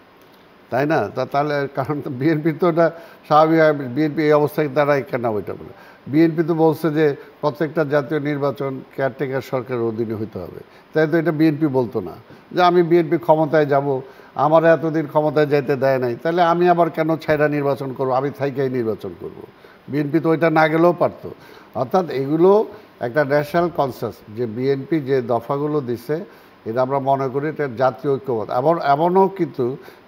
তাই না? তাহলে কারণ বিএনপির তো ওটা স্বাভাবিক, বিএনপি এই অবস্থায় দাঁড়ায় কেন ওইটা বলে। বিএনপি তো বলছে যে প্রত্যেকটা জাতীয় নির্বাচন কেয়ারটেকার সরকারের অধীনে হইতে হবে, তাই তো এটা বিএনপি বলতো না যে আমি বিএনপি ক্ষমতায় যাব, আমার এতদিন ক্ষমতায় যাইতে দেয় নাই, তাহলে আমি আবার কেন ছাইরা নির্বাচন করবো, আমি থাইকাই নির্বাচন করব। বিএনপি তো ওইটা না গেলেও পারতো। অর্থাৎ এগুলো একটা ন্যাশনাল কনসাস, যে বিএনপি যে দফাগুলো দিছে এটা আমরা মনে করি এটা জাতীয় ঐক্যমত। এমনও কিন্তু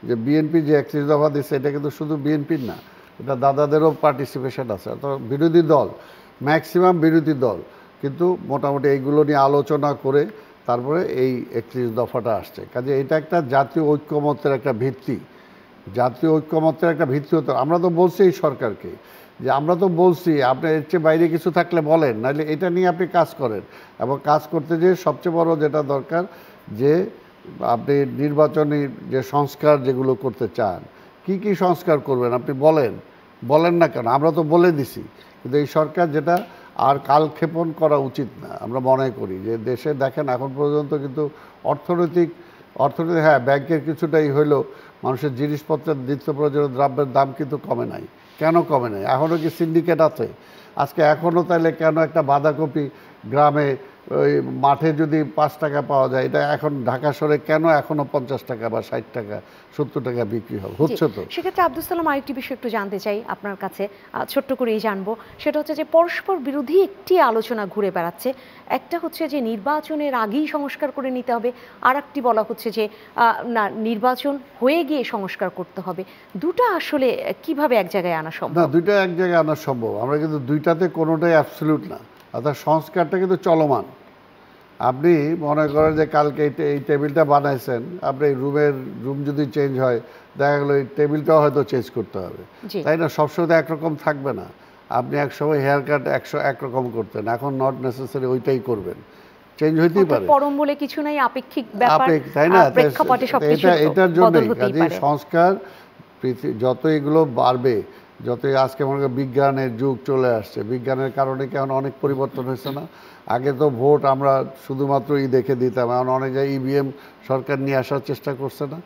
যে বিএনপি যে 31 দফা দিচ্ছে এটা কিন্তু শুধু বিএনপির না, এটা দাদাদেরও পার্টিসিপেশন আছে। অর্থাৎ বিরোধী দল, ম্যাক্সিমাম বিরোধী দল কিন্তু মোটামুটি এইগুলো নিয়ে আলোচনা করে তারপরে এই 31 দফাটা আসছে। কাজে এটা একটা জাতীয় ঐক্যমতের একটা ভিত্তি, জাতীয় ঐক্যমতের একটা ভিত্তি হতো। আমরা তো বলছি এই সরকারকে যে আমরা তো বলছি আপনি এর চেয়ে বাইরে কিছু থাকলে বলেন, নাহলে এটা নিয়ে আপনি কাজ করেন। এবং কাজ করতে যেয়ে সবচেয়ে বড় যেটা দরকার যে আপনি নির্বাচনী যে সংস্কার যেগুলো করতে চান, কি কি সংস্কার করবেন আপনি বলেন না কেন? আমরা তো বলে দিছি, কিন্তু এই সরকার যেটা আর কালক্ষেপণ করা উচিত না আমরা মনে করি। যে দেশে দেখেন এখন পর্যন্ত কিন্তু অর্থনৈতিক হ্যাঁ ব্যাংকের কিছুটাই হইলেও মানুষের জিনিসপত্রের নিত্য প্রয়োজনীয় দ্রব্যের দাম কিন্তু কমে নাই। কেন কমে নাই? এখনও কি সিন্ডিকেট আছে আজকে? এখনও তাহলে কেন একটা বাঁধাকপি গ্রামে ওই মাঠে যদি 5 টাকা পাওয়া যায়, এটা এখন ঢাকা শহরে কেন এখনো 50 টাকা বা 60 টাকা 70 টাকা বিক্রি হচ্ছে? তো সেক্ষেত্রে আব্দুল সালাম আরেকটি বিষয় একটু জানতে চাই আপনার কাছে, ছোট্ট করেই জানবো। সেটা হচ্ছে যে পরস্পর বিরোধী একটি আলোচনা ঘুরে বেড়াচ্ছে। একটা হচ্ছে যে নির্বাচনের আগেই সংস্কার করে নিতে হবে, আর একটি বলা হচ্ছে যে না, নির্বাচন হয়ে গিয়ে সংস্কার করতে হবে। দুটা আসলে কিভাবে এক জায়গায় আনা সম্ভব? না, দুইটা এক জায়গায় আনা সম্ভব। আমরা কিন্তু দুইটাতে কোনোটাই অ্যাবসলিউট না। অর্থাৎ সংস্কারটা কিন্তু চলমান। আপনি মনে করেন যে কালকে এই টেবিলটা বানাইছেন, আপনি রুম যদি চেঞ্জ হয়, দেখা গেলো এই টেবিলটাও হয়তো চেঞ্জ করতে হবে, তাই না? সবসময় তো একরকম থাকবে না। আপনি একসময় হেয়ার কাট একরকম করতেন, এখন নট নেসেসারি ওইটাই করবেন, চেঞ্জ হইতেই পারে। পরম বলে কিছু নাই, আপেক্ষিক ব্যাপার, তাই না? এটার জন্য কাজে সংস্কার যত এগুলো বাড়বে, যতই আজকে মনে করেন বিজ্ঞানের যুগ চলে আসছে, বিজ্ঞানের কারণে কি এখন অনেক পরিবর্তন হয়েছে না? আগে তো ভোট আমরা শুধুমাত্র দেখে দিতাম, এখন অনেক জায়গায় ইভিএম সরকার নিয়ে আসার চেষ্টা করছে না?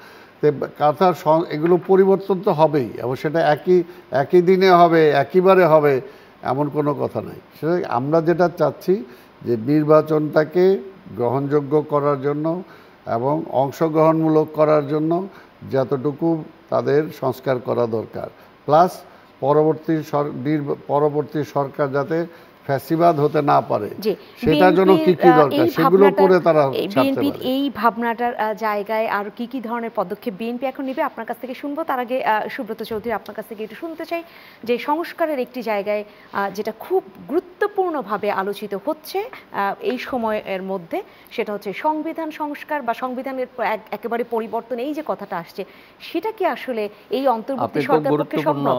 কথার এগুলো পরিবর্তন তো হবেই, এবং সেটা একই দিনে হবে, একইবারে হবে এমন কোনো কথা নাই। সেটা আমরা যেটা চাচ্ছি যে নির্বাচনটাকে গ্রহণযোগ্য করার জন্য এবং অংশগ্রহণমূলক করার জন্য যতটুকু তাদের সংস্কার করা দরকার, প্লাস পরবর্তী সরকার যাতে ফ্যাসিবাদ হতে না পারে সেটার জন্য কি কি দরকার সেগুলো করে তারা বিএনপির এই ভাবনাটার জায়গায় আর কি কি ধরনের পদক্ষেপ বিএনপি এখন নেবে আপনার কাছ থেকে শুনবো। তার আগে সুব্রত চৌধুরী, আপনার কাছ থেকে একটু শুনতে চাই যে সংস্কারের একটি জায়গায় যেটা খুব গুরুত্বপূর্ণভাবে আলোচিত হচ্ছে এই সময়ের মধ্যে, সেটা হচ্ছে সংবিধান সংস্কার বা সংবিধানের একেবারে পরিবর্তন, এই যে কথাটা আসছে, সেটা কি আসলে এই অন্তর্বর্তী সরকারের পক্ষে সম্ভব?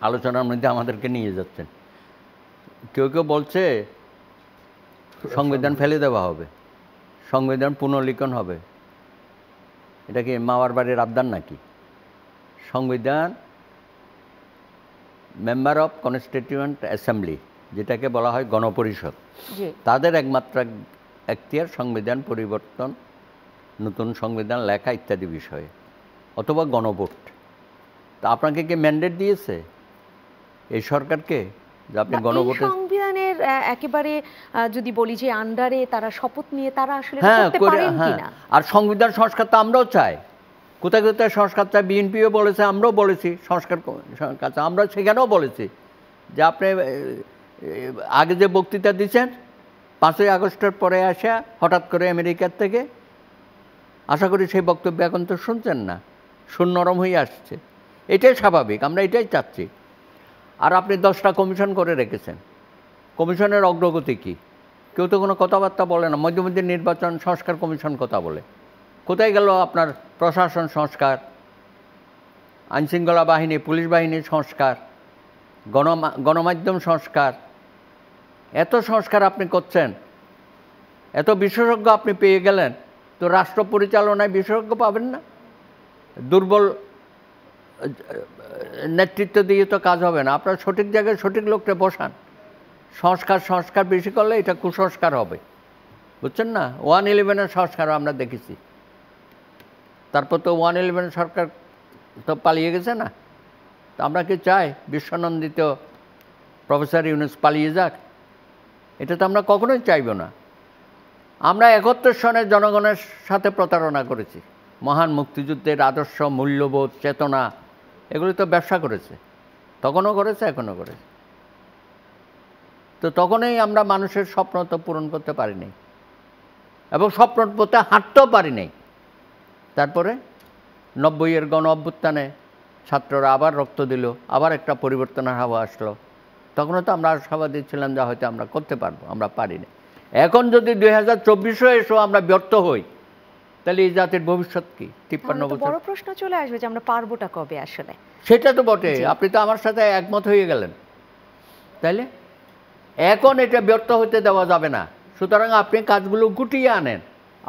আলোচনার মধ্যে আমাদেরকে নিয়ে যাচ্ছেন। কেউ কেউ বলছে সংবিধান ফেলে দেওয়া হবে, সংবিধান পুনর্লিখন হবে। এটা কি মামার বাড়ির আবদার নাকি? সংবিধান মেম্বার অফ কনস্টিটিউয়েন্ট অ্যাসেম্বলি, যেটাকে বলা হয় গণপরিষদ, তাদের একমাত্র এখতিয়ার সংবিধান পরিবর্তন, নতুন সংবিধান লেখা ইত্যাদি বিষয়ে, অথবা গণভোট। তা আপনাকে কি ম্যান্ডেট দিয়েছে এই সরকারকে যে আপনি গণভোটে? সংবিধানের একেবারে যদি বলি যে আন্ডারে তারা শপথ নিয়ে তারা আসলে করতে পারেন কিনা। আর সংবিধান সংস্কার তো আমরাও চাই, কোথায় কোথায় সংস্কার চাই, বিএনপিও বলেছে, আমরাও বলেছি সংস্কার চাই। আমরা সেখানেও বলেছি যে আপনি আগে যে বক্তৃতা দিচ্ছেন 5ই আগস্টের পরে আসা হঠাৎ করে আমেরিকার থেকে, আশা করি সেই বক্তব্য এখন তো শুনছেন না, নরম হয়ে আসছে। এটাই স্বাভাবিক, আমরা এটাই চাচ্ছি। আর আপনি 10টা কমিশন করে রেখেছেন, কমিশনের অগ্রগতি কি? কেউ তো কোনো কথাবার্তা বলে না। মধ্যে মধ্যে নির্বাচন সংস্কার কমিশন কথা বলে, কোথায় গেল আপনার প্রশাসন সংস্কার, আইনশৃঙ্খলা বাহিনী, পুলিশ বাহিনীর সংস্কার, গণমাধ্যম সংস্কার? এত সংস্কার আপনি করছেন, এত বিশেষজ্ঞ আপনি পেয়ে গেলেন, তো রাষ্ট্র পরিচালনায় বিশেষজ্ঞ পাবেন না? দুর্বল নেতৃত্ব দিয়ে তো কাজ হবে না। আপনার সঠিক জায়গায় সঠিক লোককে বসান। সংস্কার বেশি করলে এটা কুসংস্কার হবে, বুঝছেন না? 111-এর সংস্কার আমরা দেখেছি, তারপর তো 111 সরকার তো পালিয়ে গেছে না? তো আমরা কি চাই বিশ্বনন্দিত প্রফেসর ইউনূস পালিয়ে যাক? এটা তো আমরা কখনোই চাইব না। আমরা 71 সনে জনগণের সাথে প্রতারণা করেছি। মহান মুক্তিযুদ্ধের আদর্শ, মূল্যবোধ, চেতনা, এগুলি তো ব্যবসা করেছে, তখনও করেছে, এখনও করেছে। তো তখনই আমরা মানুষের স্বপ্ন তো পূরণ করতে পারিনি, এবং স্বপ্ন পথে হাঁটতেও পারিনি। তারপরে 90-এর গণ অভ্যুত্থানে ছাত্ররা আবার রক্ত দিল, আবার একটা পরিবর্তনের হাওয়া আসলো। তখনও তো আমরা আশাবাদী ছিলাম যে হয়তো আমরা করতে পারবো, আমরা পারিনি। এখন যদি 2024-এ এসেও আমরা ব্যর্থ হই, তাহলে এই জাতির ভবিষ্যৎ কি? 53 বছর বড় প্রশ্ন চলে আসবে যে আমরা পারবোটা কবে আসলে। সেটা তো বটে, আপনি তো আমার সাথে একমত হয়ে গেলেন। তাইলে এখন এটা ব্যর্থ হতে দেওয়া যাবে না। সুতরাং আপনি কাজগুলো গুটিয়ে আনেন।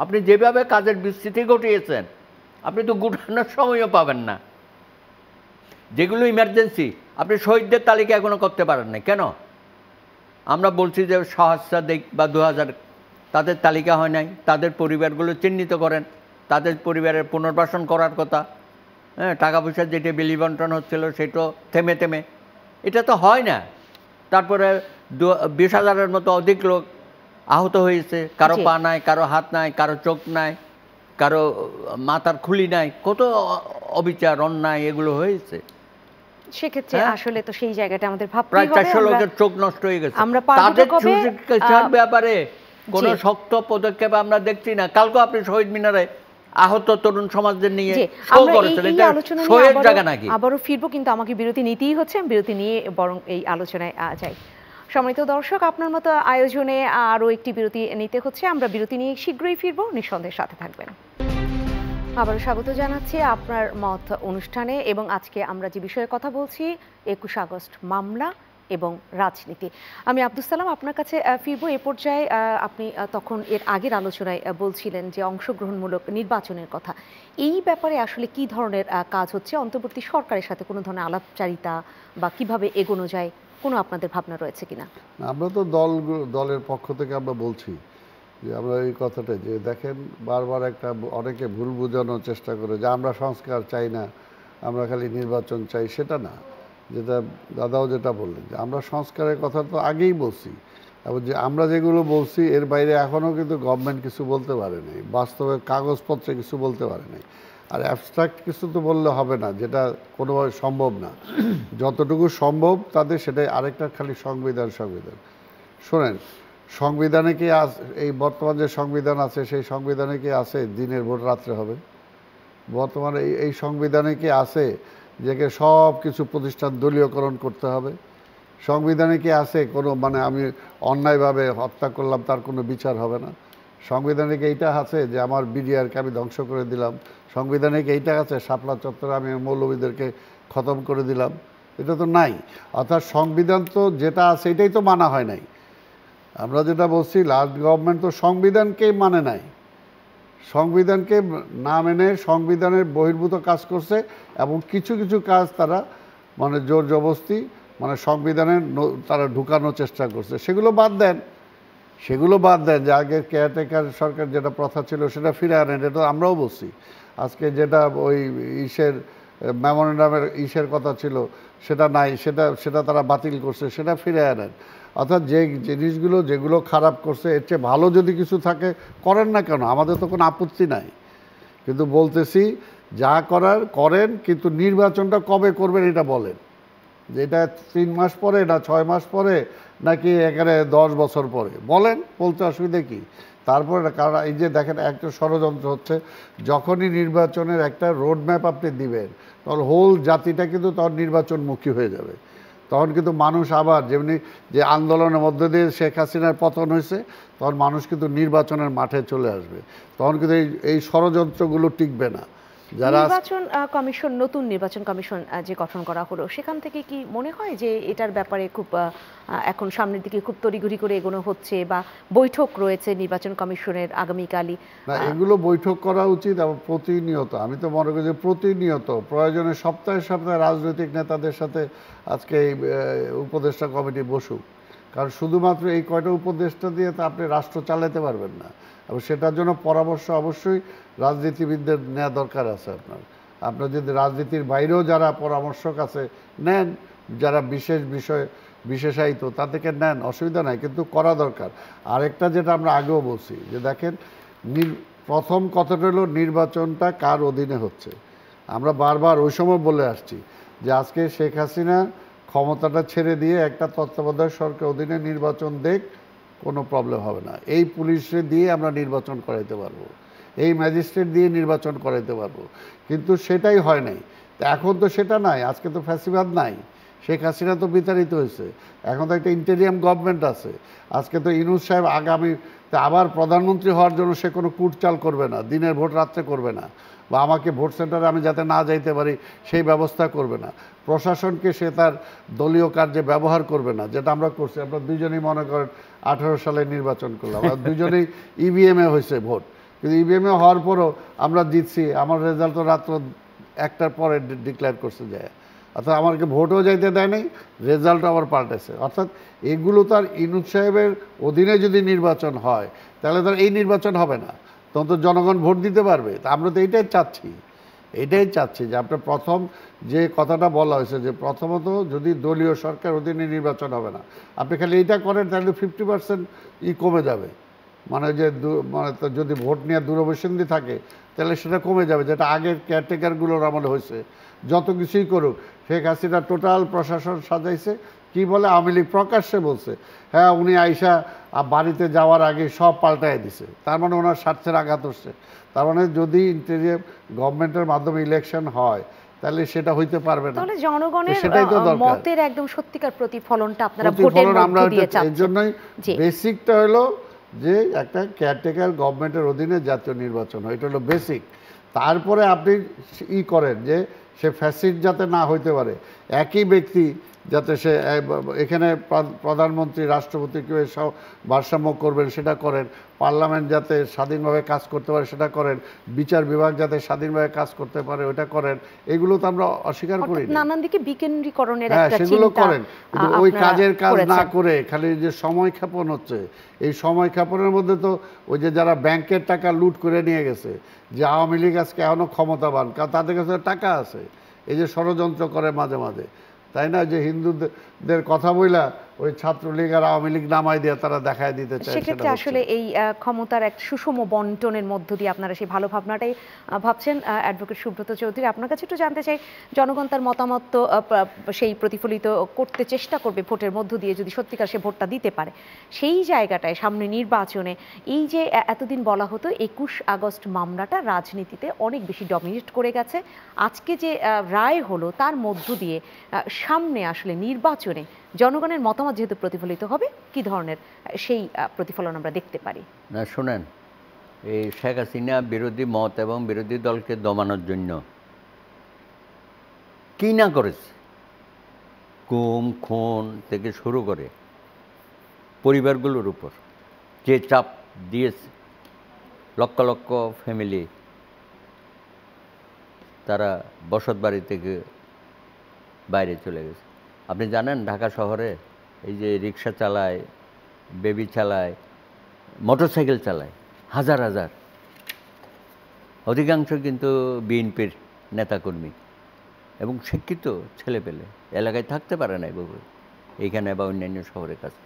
আপনি যেভাবে কাজের বিস্তৃতি ঘটিয়েছেন, আপনি তো গুটানোর সময়ও পাবেন না। যেগুলো ইমার্জেন্সি, আপনি শহীদদের তালিকা এখনো করতে পারেন না কেন? আমরা বলছি যে 1000 বা 2000, তাদের তালিকা হয় নাই। তাদের পরিবারগুলো চিহ্নিত করেন, তাদের পরিবারের পুনর্বাসন করার কথা। হ্যাঁ, টাকা পয়সার যেটা বিলি বন্টন হচ্ছিল সেটাও থেমে থেমে, এটা তো হয় না। তারপরে 20,000-এর মতো অধিক লোক আহত হয়েছে, কারো পা নাই, কারো হাত নাই, কারো চোখ নাই, কারো মাথার খুলি নাই, কত অবিচার, অন্যায় এগুলো হয়েছে। সেক্ষেত্রে আসলে তো সেই জায়গাটা আমাদের ভাবতে হবে। প্রায় 400 লোকের চোখ নষ্ট হয়ে গেছে। তাদের সুচিকিৎসার ব্যাপারে কোনো শক্ত পদক্ষেপ আমরা দেখছি না। কালকে আপনি শহীদ মিনারে আহত তরুণ সমাজদের নিয়ে শো করেছেন, এটা শোয়ের জায়গা নাকি? আবারও ফিরবো, কিন্তু আমাকে বিরতি নিতেই হচ্ছে। বিরতি নিয়ে বরং এই আলোচনায় যাই। সম্মানিত দর্শক, আপনার মতো আয়োজনে আরও একটি বিরতি নিতে হচ্ছে। আমরা বিরতি নিয়ে শীঘ্রই ফিরবো, নিঃসন্দেহের সাথে থাকবেন। আবারও স্বাগত জানাচ্ছি আপনার মত অনুষ্ঠানে, এবং আজকে আমরা যে বিষয়ে কথা বলছি 21 আগস্ট মামলা এবং রাজনীতি। আমি আব্দুস সালাম আপনার কাছে ফিরবো। এ পর্যায়ে আপনি তখন এর আগের আলোচনায় বলছিলেন যে অংশগ্রহণমূলক নির্বাচনের কথা। এই ব্যাপারে আসলে কি ধরনের কাজ হচ্ছে? অন্তর্বর্তী সরকারের সাথে কোনো ধরনের আলাপচারিতা বা কিভাবে এগোনো যায়, কোনো আপনাদের ভাবনা রয়েছে কিনা? আমরা তো দলের পক্ষ থেকে আমরা বলছি যে আমরা এই কথাটা, যে দেখেন বারবার একটা অনেকে ভুল বোঝানোর চেষ্টা করে যে আমরা সংস্কার চাই না, আমরা খালি নির্বাচন চাই। সেটা না, যেটা দাদাও যেটা বললেন যে আমরা সংস্কারের কথা তো আগেই বলছি, এবং যে আমরা যেগুলো বলছি এর বাইরে এখনও কিন্তু গভর্নমেন্ট কিছু বলতে পারে নাই, বাস্তবে কাগজপত্রে কিছু বলতে পারে নাই। আর অ্যাবস্ট্রাক্ট কিছু তো বললে হবে না, যেটা কোনোভাবে সম্ভব না। যতটুকু সম্ভব তাদের সেটাই। আরেকটা খালি সংবিধান শোনেন, সংবিধানে কি এই বর্তমান যে সংবিধান আছে সেই সংবিধানে কি আছে দিনের ভোট রাত্রে হবে? বর্তমানে এই সংবিধানে কি আছে যে সব কিছু প্রতিষ্ঠান দলীয়করণ করতে হবে? সংবিধানে কি আছে কোনো মানে আমি অন্যায়ভাবে হত্যা করলাম তার কোনো বিচার হবে না? সংবিধানে কি এইটা আছে যে আমার বিডিআরকে আমি ধ্বংস করে দিলাম? সংবিধানে কি এইটা আছে শাপলা চত্বরে আমি মৌলবীদেরকে খতম করে দিলাম? এটা তো নাই। অর্থাৎ সংবিধান তো যেটা আছে এটাই তো মানা হয় নাই। আমরা যেটা বলছি, লাস্ট গভর্নমেন্ট তো সংবিধানকেই মানে নাই, সংবিধানকে না মেনে সংবিধানের বহির্ভূত কাজ করছে, এবং কিছু কিছু কাজ তারা মানে জোর জবরদস্তি মানে সংবিধানের তারা ঢুকানোর চেষ্টা করছে। সেগুলো বাদ দেন যে আগে কেয়ারটেকার সরকার যেটা প্রথা ছিল সেটা ফিরে আনেন, এটা আমরাও বলছি। আজকে যেটা ওই মেমোরেন্ডামের কথা ছিল সেটা নাই, সেটা তারা বাতিল করছে, সেটা ফিরে আনেন। অর্থাৎ যে জিনিসগুলো যেগুলো খারাপ করছে এর চেয়ে ভালো যদি কিছু থাকে করেন না কেন, আমাদের তো কোনো আপত্তি নাই। কিন্তু বলতেছি যা করার করেন, কিন্তু নির্বাচনটা কবে করবেন এটা বলেন, যে এটা 3 মাস পরে না 6 মাস পরে নাকি এখানে 10 বছর পরে বলেন, বলতে অসুবিধা কি? তারপরে কারণ এই যে দেখেন একটা ষড়যন্ত্র হচ্ছে, যখনই নির্বাচনের একটা রোড ম্যাপ আপনি দিবেন তখন হোল জাতিটা কিন্তু তখন নির্বাচনমুখী হয়ে যাবে। তখন কিন্তু মানুষ আবার যেমনি যে আন্দোলনের মধ্যে দিয়ে শেখ হাসিনার পতন হয়েছে, তখন মানুষ কিন্তু নির্বাচনের মাঠে চলে আসবে। তখন কিন্তু এই ষড়যন্ত্রগুলো টিকবে না। নতুন নির্বাচন কমিশন যে গঠন করা হলো, সেখান থেকে কি মনে হয় যে এটার ব্যাপারে খুব এখন সামনের দিকে খুব তড়িঘড়ি করে এগোনো হচ্ছে, বা বৈঠক রয়েছে নির্বাচন কমিশনের আগামীকালই? না, এগুলো বৈঠক করা উচিত এবং প্রতিনিয়ত, আমি তো মনে করি যে প্রতিনিয়ত প্রয়োজনে সপ্তাহে সপ্তাহে রাজনৈতিক নেতাদের সাথে আজকে এই উপদেষ্টা কমিটি বসুক। কারণ শুধুমাত্র এই কয়টা উপদেষ্টা দিয়ে তো আপনি রাষ্ট্র চালাতে পারবেন না, এবং সেটার জন্য পরামর্শ অবশ্যই রাজনীতিবিদদের নেওয়া দরকার আছে। আপনার যদি রাজনীতির বাইরেও যারা পরামর্শক আছে নেন, যারা বিশেষ বিষয়ে বিশেষায়িত তাদেরকে নেন, অসুবিধা নাই, কিন্তু করা দরকার। আরেকটা যেটা আমরা আগেও বলছি যে দেখেন প্রথম কথাটা হলো নির্বাচনটা কার অধীনে হচ্ছে। আমরা বারবার ওই সময় বলে আসছি যে আজকে শেখ হাসিনা ক্ষমতাটা ছেড়ে দিয়ে একটা তত্ত্বাবধায়ক সরকার অধীনে নির্বাচন দেখ, কোনো প্রবলেম হবে না। এই পুলিশে দিয়ে আমরা নির্বাচন করাইতে পারবো, এই ম্যাজিস্ট্রেট দিয়ে নির্বাচন করাইতে পারবো, কিন্তু সেটাই হয় নাই। এখন তো সেটা নাই, আজকে তো ফ্যাসিবাদ নাই, শেখ হাসিনা তো বিতাড়িত হয়েছে, এখন তো একটা ইন্টেরিয়াম গভর্নমেন্ট আছে। আজকে তো ইউনূস সাহেব আগামী আবার প্রধানমন্ত্রী হওয়ার জন্য সে কোনো কুটচাল করবে না, দিনের ভোট রাত্রে করবে না, বা আমাকে ভোট সেন্টারে আমি যাতে না যাইতে পারি সেই ব্যবস্থা করবে না। প্রশাসনকে সে তার দলীয় কার্যে ব্যবহার করবে না, যেটা আমরা করছি। আমরা দুজনেই মনে করেন 18 সালে নির্বাচন করলাম, আমরা দুজনেই ইভিএমে হয়েছে ভোট, কিন্তু ইভিএমে হওয়ার পরও আমরা জিতছি। আমার রেজাল্ট তো রাত্র 1টার পরে ডিক্লেয়ার করছে যায়, অর্থাৎ আমাকে ভোটও যাইতে দেয় নাই, রেজাল্ট আবার পাল্টেছে। অর্থাৎ এগুলো তার ইউনূস সাহেবের অধীনে যদি নির্বাচন হয় তাহলে তার এই নির্বাচন হবে না, তখন তো জনগণ ভোট দিতে পারবে। তা আমরা তো এইটাই চাচ্ছি যে আপনার প্রথম যে কথাটা বলা হয়েছে যে প্রথমত যদি দলীয় সরকার অধীনে নির্বাচন হবে না, আপনি খালি এইটা করেন তাহলে 50% কমে যাবে। মানে যে মানে যদি ভোট নিয়ে দূরভিসন্ধি থাকে তাহলে সেটা কমে যাবে, যেটা আগের কেয়ারটেকারগুলোর আমলে হয়েছে। যত কিছুই করুক, শেখ হাসিনা টোটাল প্রশাসন সাজাইছে, কি বলে আওয়ামী লীগ প্রকাশ্যে বলছে হ্যাঁ উনি আইসা বাড়িতে যাওয়ার আগে সব পাল্টায় দিছে, তার মানে ওনার স্বার্থের আঘাত হচ্ছে। তার মানে যদি ইন্টেরিয়াম গভর্নমেন্টের মাধ্যমে ইলেকশন হয় তাহলে সেটা হইতে পারবে না। তাহলে জনগণের সেটাই তো দরকার, মতের একদম সত্যিকার প্রতিফলনটা আপনারা ভোটের মধ্য দিয়ে চাচ্ছেন। এর জন্যই বেসিকটা হলো যে একটা কেয়ারটেকার গভর্নমেন্টের অধীনে জাতীয় নির্বাচন হয়, এটা হলো বেসিক। তারপরে আপনি করেন যে সে ফ্যাসিড যাতে না হইতে পারে, একই ব্যক্তি যাতে সে এখানে প্রধানমন্ত্রী রাষ্ট্রপতি কেউ ভারসাম্য করবেন সেটা করেন, পার্লামেন্ট যাতে স্বাধীনভাবে কাজ করতে পারে সেটা করেন, বিচার বিভাগ যাতে স্বাধীনভাবে কাজ করতে পারে ওটা করেন। এগুলো তো আমরা অস্বীকার করি না, নানান দিকে বিকেন্দ্রীকরণের হ্যাঁ একটা সেগুলো চিন্তা করেন, কিন্তু ওই কাজের কাজ না করেছেন। করে খালি যে সময় ক্ষেপণ হচ্ছে, এই সময় ক্ষেপণের মধ্যে তো ওই যে যারা ব্যাংকের টাকা লুট করে নিয়ে গেছে, যে আওয়ামী লীগ আজকে এখনো ক্ষমতাবান, কারণ তাদের কাছে টাকা আছে, এই যে ষড়যন্ত্র করে মাঝে মাঝে, তাই না, যে হিন্দুদের কথা বইলা ওই ছাত্রলীগ আর আওয়ামী লীগ নামাই দিয়ে তারা দেখায় দিতে চায়। সেক্ষেত্রে আসলে এই ক্ষমতার এক সুষম বন্টনের মধ্য দিয়ে আপনারা সেই ভালো ভাবনাটাই ভাবছেন। অ্যাডভোকেট সুব্রত চৌধুরী, আপনার কাছে একটু জানতে চাই, জনগণ তার মতামত তো সেই প্রতিফলিত করতে চেষ্টা করবে ভোটের মধ্য দিয়ে, যদি সত্যিকার সে ভোটটা দিতে পারে। সেই জায়গাটায় সামনে নির্বাচনে এই যে এতদিন বলা হতো 21 আগস্ট মামলাটা রাজনীতিতে অনেক বেশি ডমিনেট করে গেছে, আজকে যে রায় হলো তার মধ্য দিয়ে সামনে আসলে নির্বাচনে জনগণের মতামত যেহেতু প্রতিফলিত হবে, কি ধরনের সেই প্রতিফলন আমরা দেখতে পারি? না শুনেন, এই শেখ হাসিনা বিরোধী মত এবং বিরোধী দলকে দমানোর জন্য কি না করেছে, গুম খুন থেকে শুরু করে পরিবারগুলোর উপর যে চাপ দিয়েছে, লক্ষ লক্ষ ফ্যামিলি তারা বসত বাড়ি থেকে বাইরে চলে গেছে। আপনি জানেন ঢাকা শহরে এই যে রিক্সা চালায়, বেবি চালায়, মোটরসাইকেল চালায় হাজার হাজার, অধিকাংশ কিন্তু বিএনপির নেতাকর্মী এবং শিক্ষিত ছেলেপেলে, এলাকায় থাকতে পারে না এভাবে, এইখানে বা অন্যান্য শহরের কাছে।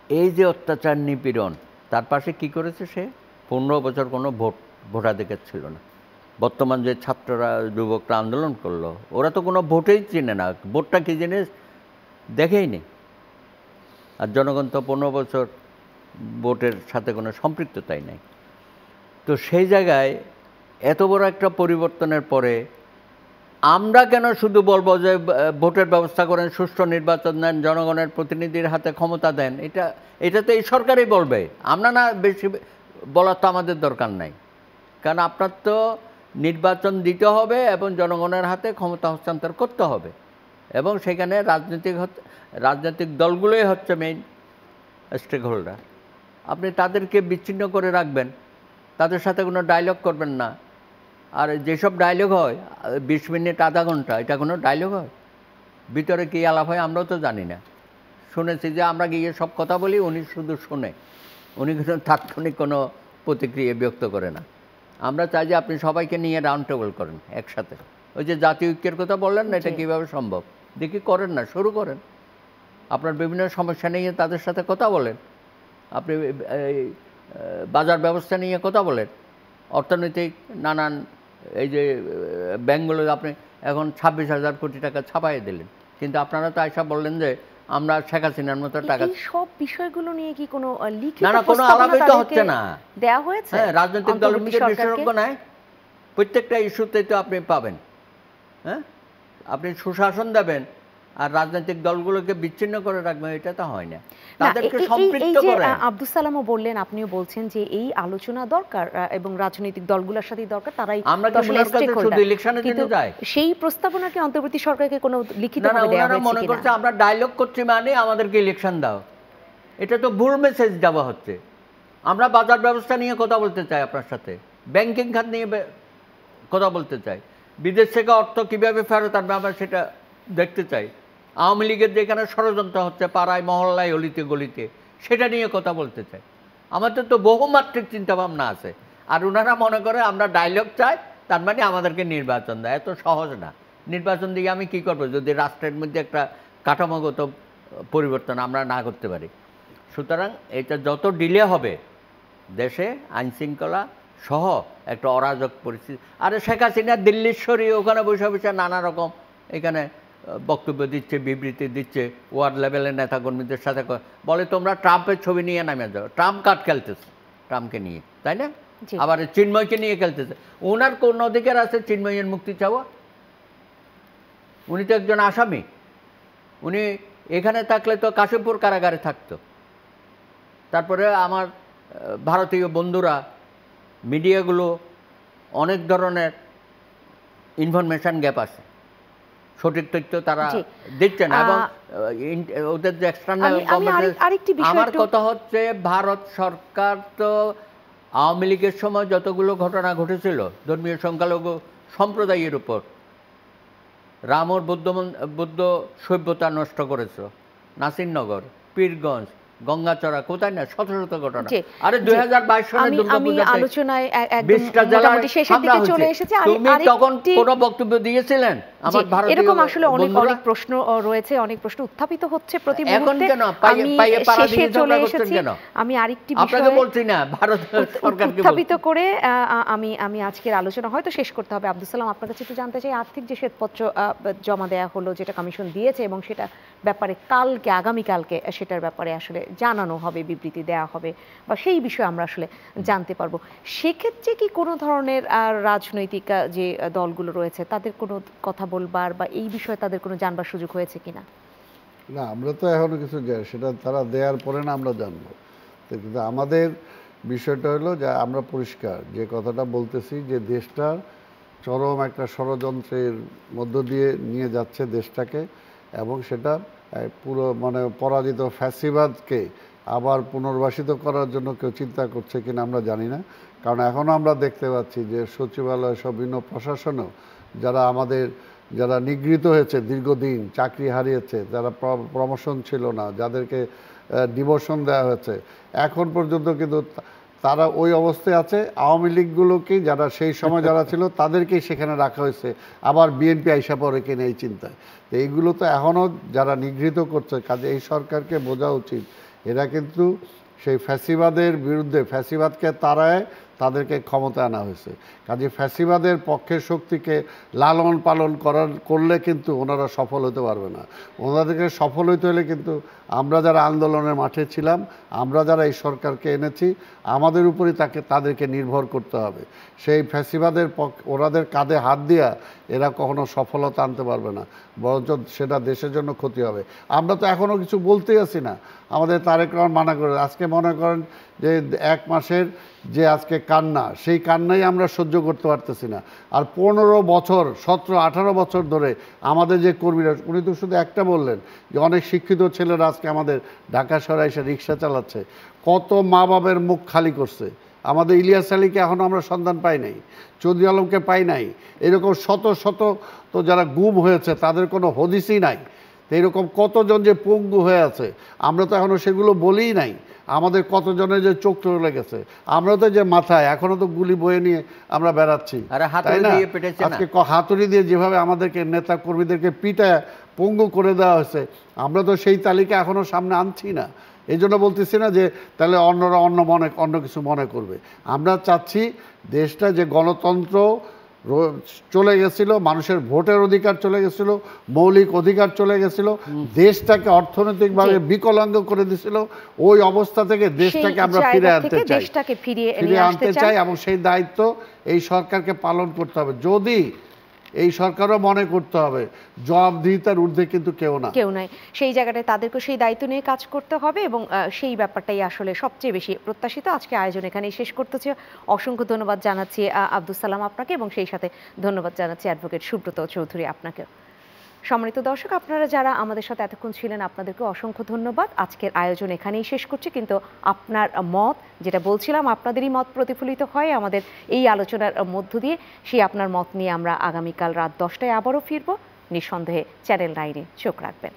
এই যে অত্যাচার নিপীড়ন, তার পাশে কি করেছে সে? 15 বছর কোনো ভোটাধিকার ছিল না। বর্তমান যে ছাত্ররা যুবকরা আন্দোলন করলো, ওরা তো কোনো ভোটেই চেনে না, ভোটটা কী জিনিস দেখেই নেই। আর জনগণ তো 15 বছর ভোটের সাথে কোনো সম্পৃক্ততাই নাই। তো সেই জায়গায় এত বড় একটা পরিবর্তনের পরে আমরা কেন শুধু বলবো যে ভোটের ব্যবস্থা করেন, সুষ্ঠু নির্বাচন দেন, জনগণের প্রতিনিধির হাতে ক্ষমতা দেন? এটা তো এই সরকারই বলবে, আমরা না বেশি বলার তো আমাদের দরকার নাই। কারণ আপনার তো নির্বাচন দিতে হবে এবং জনগণের হাতে ক্ষমতা হস্তান্তর করতে হবে, এবং সেখানে রাজনৈতিক দলগুলোই হচ্ছে মেইন স্টেক হোল্ডার। আপনি তাদেরকে বিচ্ছিন্ন করে রাখবেন, তাদের সাথে কোনো ডায়লগ করবেন না। আর যেসব ডায়লগ হয় 20 মিনিট আধা ঘন্টা, এটা কোনো ডায়লগ হয়? ভিতরে কী আলাপ হয় আমরাও তো জানি না। শুনেছি যে আমরা গিয়ে সব কথা বলি, উনি শুধু শোনে, উনি কিন্তু তাৎক্ষণিক কোনো প্রতিক্রিয়া ব্যক্ত করে না। আমরা চাই যে আপনি সবাইকে নিয়ে রাউন্ড টেবল করেন একসাথে। ওই যে জাতীয় ঐক্যের কথা বললেন না, এটা কীভাবে সম্ভব? দেখি করেন না, শুরু করেন। আপনার বিভিন্ন সমস্যা নিয়ে তাদের সাথে কথা বলেন, আপনি বাজার ব্যবস্থা নিয়ে কথা বলেন, অর্থনৈতিক নানান এই যে ব্যাংকগুলো আপনি এখন 26,000 কোটি টাকা ছাপাইয়ে দিলেন, কিন্তু আপনারা তো আয়সা বললেন যে আমরা শেখ হাসিনার মতো টাকা। এই সব বিষয়গুলো নিয়ে কি কোনো লিখিত না কোনো আলাপই তো হচ্ছে না, দেওয়া হয়েছে? হ্যাঁ, রাজনৈতিক দলের মধ্যে বিশেষজ্ঞ নাই, প্রত্যেকটা ইস্যুতেই তো আপনি পাবেন। হ্যাঁ, আপনি সুশাসন দেবেন আর রাজনৈতিক দলগুলোকে বিচ্ছিন্ন করে রাখবেন, এটা তো হয় না, তাদেরকে সম্পৃক্ত করেন। আব্দুস সালামও বললেন, আপনিও বলছেন যে এই আলোচনা দরকার এবং রাজনৈতিক দলগুলোর সাথেই দরকার, তারাই আমরা কি ওনার কাছে শুধু ইলেকশনের জন্য যাই? সেই প্রস্তাবনাকে অন্তর্বর্তী সরকারকে কোনো লিখিত ভাবে দেওয়া হয়েছে কিনা? মনে করছে আমরা ডায়লগ করছি মানে আমাদেরকে ইলেকশন দাও, এটা তো ভুল মেসেজ দেওয়া হচ্ছে। আমরা বাজার ব্যবস্থা নিয়ে কথা বলতে চাই আপনার সাথে, ব্যাংকিং খাত নিয়ে কথা বলতে চাই, বিদেশ থেকে অর্থ কীভাবে ফেরত আনবে আমরা সেটা দেখতে চাই, আওয়ামী লীগের যেখানে ষড়যন্ত্র হচ্ছে পাড়ায় মহল্লায় অলিতে গলিতে সেটা নিয়ে কথা বলতে চাই। আমাদের তো বহুমাত্রিক চিন্তাভাবনা আছে, আর ওনারা মনে করে আমরা ডায়লগ চাই তার মানে আমাদেরকে নির্বাচন দেয়। এত সহজ না। নির্বাচন দিয়ে আমি কি করব যদি রাষ্ট্রের মধ্যে একটা কাঠামোগত পরিবর্তন আমরা না করতে পারি? সুতরাং এটা যত ডিলে হবে দেশে আইনশৃঙ্খলা সহ একটা অরাজক পরিস্থিতি। আরে শেখ হাসিনা দিল্লীশ্বরী ওখানে বসে বসে নানা রকম এখানে বক্তব্য দিচ্ছে, বিবৃতি দিচ্ছে, ওয়ার্ড লেভেলের নেতাকর্মীদের সাথে বলে তোমরা ট্রাম্পের ছবি নিয়ে নামে যাও। ট্রাম্প কাট খেলতেছে, ট্রাম্পকে নিয়ে, তাই না? আবার চিন্ময়কে নিয়ে খেলতেছে। ওনার কোন অধিকার আছে চিন্ময়ের মুক্তি চাওয়া? উনি তো একজন আসামি, উনি এখানে থাকলে তো কাশিমপুর কারাগারে থাকতো। তারপরে আমার ভারতীয় বন্ধুরা, মিডিয়াগুলো অনেক ধরনের ইনফরমেশন গ্যাপ আছে, সঠিক তথ্য তারা দিচ্ছে না। এবং ওদের যে এক্সটার্নাল গভর্নমেন্ট, আমার কথা হচ্ছে ভারত সরকার তো আওয়ামী লীগের সময় যতগুলো ঘটনা ঘটেছিল ধর্মীয় সংখ্যালঘু সম্প্রদায়ের উপর, রামর বুদ্ধ সভ্যতা নষ্ট করেছে, নাসিরনগর, পীরগঞ্জ, গঙ্গাচড়া, কোথায় না শত শত ঘটনা। আরে 2022 সালে আলোচনায় তুমি তখন কোন বক্তব্য দিয়েছিলেন? আমার ভারতীয় এরকম আসলে অনেক প্রশ্ন রয়েছে, অনেক প্রশ্ন উত্থাপিত হচ্ছে প্রতি মুহূর্তে। এখন কেন পায়ে পাড়া দিয়ে ঝগড়া করছেন কেন? আমি আরেকটি বিষয় আপনাকে বলছি না, ভারত সরকারকে উত্থাপিত করে আমি আজকের আলোচনা হয়তো শেষ করতে হবে। আব্দুল সালাম, আপনার কাছে একটু জানতে চাই, আর্থিক যে শ্বেতপত্র জমা দেওয়া হলো, যেটা কমিশন দিয়েছে, এবং সেটা ব্যাপারে আগামীকালকে সেটার ব্যাপারে আসলে জানানো হবে, বিবৃতি দেওয়া হবে, বা সেই বিষয়ে আমরা আসলে জানতে পারবো। সেক্ষেত্রে কি কোনো ধরনের রাজনৈতিক যে দলগুলো রয়েছে তাদের কোনো কথা বলবার বা এই বিষয়ে তাদের কোনো জানবার সুযোগ হয়েছে কিনা? না, আমরা তো এখনো কিছু জানি, সেটা তারা দেওয়ার পরে না আমরা জানবো। কিন্তু আমাদের বিষয়টা হলো যে আমরা পরিষ্কার যে কথাটা বলতেছি, যে দেশটার চরম একটা ষড়যন্ত্রের মধ্য দিয়ে নিয়ে যাচ্ছে দেশটাকে, এবং সেটা পুরো পরাজিত ফ্যাসিবাদকে আবার পুনর্বাসিত করার জন্য কেউ চিন্তা করছে কিনা আমরা জানি না। কারণ এখনও আমরা দেখতে পাচ্ছি যে সচিবালয় সব বিভিন্ন প্রশাসনেও যারা নিগৃহীত হয়েছে, দীর্ঘদিন চাকরি হারিয়েছে, যারা প্রমোশন ছিল না, যাদেরকে ডিমোশন দেওয়া হয়েছে, এখন পর্যন্ত কিন্তু তারা ওই অবস্থায় আছে। আওয়ামী লীগগুলোকেই যারা সেই সময় যারা ছিল তাদেরকেই সেখানে রাখা হয়েছে, আবার বিএনপি আইসা পরে কিনা এই চিন্তায়। তো এইগুলো তো এখনও যারা নিগৃহীত করছে, কাজে এই সরকারকে বোঝা উচিত এরা কিন্তু সেই ফ্যাসিবাদের বিরুদ্ধে, ফ্যাসিবাদকে তাড়ায় তাদেরকে ক্ষমতা আনা হয়েছে। কাজে ফ্যাসিবাদের পক্ষের শক্তিকে লালন পালন করলে কিন্তু ওনারা সফল হতে পারবে না। ওনাদেরকে সফল হইতে হলে কিন্তু আমরা যারা আন্দোলনের মাঠে ছিলাম, আমরা যারা এই সরকারকে এনেছি, আমাদের উপরই তাদেরকে নির্ভর করতে হবে। সেই ফ্যাসিবাদের ওনাদের কাঁধে হাত দিয়া এরা কখনো সফলতা আনতে পারবে না, বরঞ্চ সেটা দেশের জন্য ক্ষতি হবে। আমরা তো এখনও কিছু বলতেই আছি না, আমাদের তারেক রহমান মানা করে। আজকে মনে করেন যে 1 মাসের যে আজকে কান্না, সেই কান্নাই আমরা সহ্য করতে পারতেছি না। আর 15 বছর, 17-18 বছর ধরে আমাদের যে কর্মীরা, উনি তো শুধু একটা বললেন যে অনেক শিক্ষিত ছেলেরা আজকে আমাদের ঢাকা শহরে এসে রিক্সা চালাচ্ছে, কত মা বাবার মুখ খালি করছে। আমাদের ইলিয়াস আলীকে এখনও আমরা সন্ধান পাই নাই, চৌধুরী আলমকে পাই নাই, এরকম শত শত তো যারা গুম হয়েছে তাদের কোনো হদিসই নাই। তো এরকম কতজন যে পঙ্গু হয়ে আছে, আমরা তো এখনও সেগুলো বলিই নাই। আমাদের কতজনের যে চোখ চলে গেছে, আমরা তো যে মাথায় এখনো তো গুলি বয়ে নিয়ে আমরা বেড়াচ্ছি, তাই না? আজকে হাতুড়ি দিয়ে যেভাবে আমাদেরকে নেতা কর্মীদেরকে পিটায় পঙ্গু করে দেওয়া হয়েছে, আমরা তো সেই তালিকা এখনো সামনে আনছি না। এই জন্য বলতেছি না যে তাহলে অন্যরা অন্য কিছু মনে করবে। আমরা চাচ্ছি দেশটা যে গণতন্ত্র চলে গেছিল, মানুষের ভোটের অধিকার চলে গেছিল, মৌলিক অধিকার চলে গেছিল, দেশটাকে অর্থনৈতিকভাবে বিকলাঙ্গ করে দিছিল, ওই অবস্থা থেকে দেশটাকে আমরা ফিরিয়ে আনতে চাই। এবং সেই দায়িত্ব এই সরকারকে পালন করতে হবে। যদি এই সরকারও মনে করতে হবে জবাবদিহিতার ঊর্ধ্বে কিন্তু কেউ নাই, সেই জায়গাটায় তাদেরকে সেই দায়িত্ব নিয়ে কাজ করতে হবে, এবং সেই ব্যাপারটাই আসলে সবচেয়ে বেশি প্রত্যাশিত। আজকে আয়োজন এখানেই শেষ করতেছি। অসংখ্য ধন্যবাদ জানাচ্ছি আব্দুল সালাম আপনাকে, এবং সেই সাথে ধন্যবাদ জানাচ্ছি অ্যাডভোকেট সুব্রত চৌধুরী আপনাকে। সম্মানিত দর্শক, আপনারা যারা আমাদের সাথে এতক্ষণ ছিলেন, আপনাদেরকে অসংখ্য ধন্যবাদ। আজকের আয়োজন এখানেই শেষ করছি, কিন্তু আপনার মত, যেটা বলছিলাম, আপনাদেরই মত প্রতিফলিত হয় আমাদের এই আলোচনার মধ্য দিয়ে। সেই আপনার মত নিয়ে আমরা আগামীকাল রাত 10টায় আবারও ফিরব। নিঃসন্দেহে চ্যানেল 9-এ চোখ রাখবেন।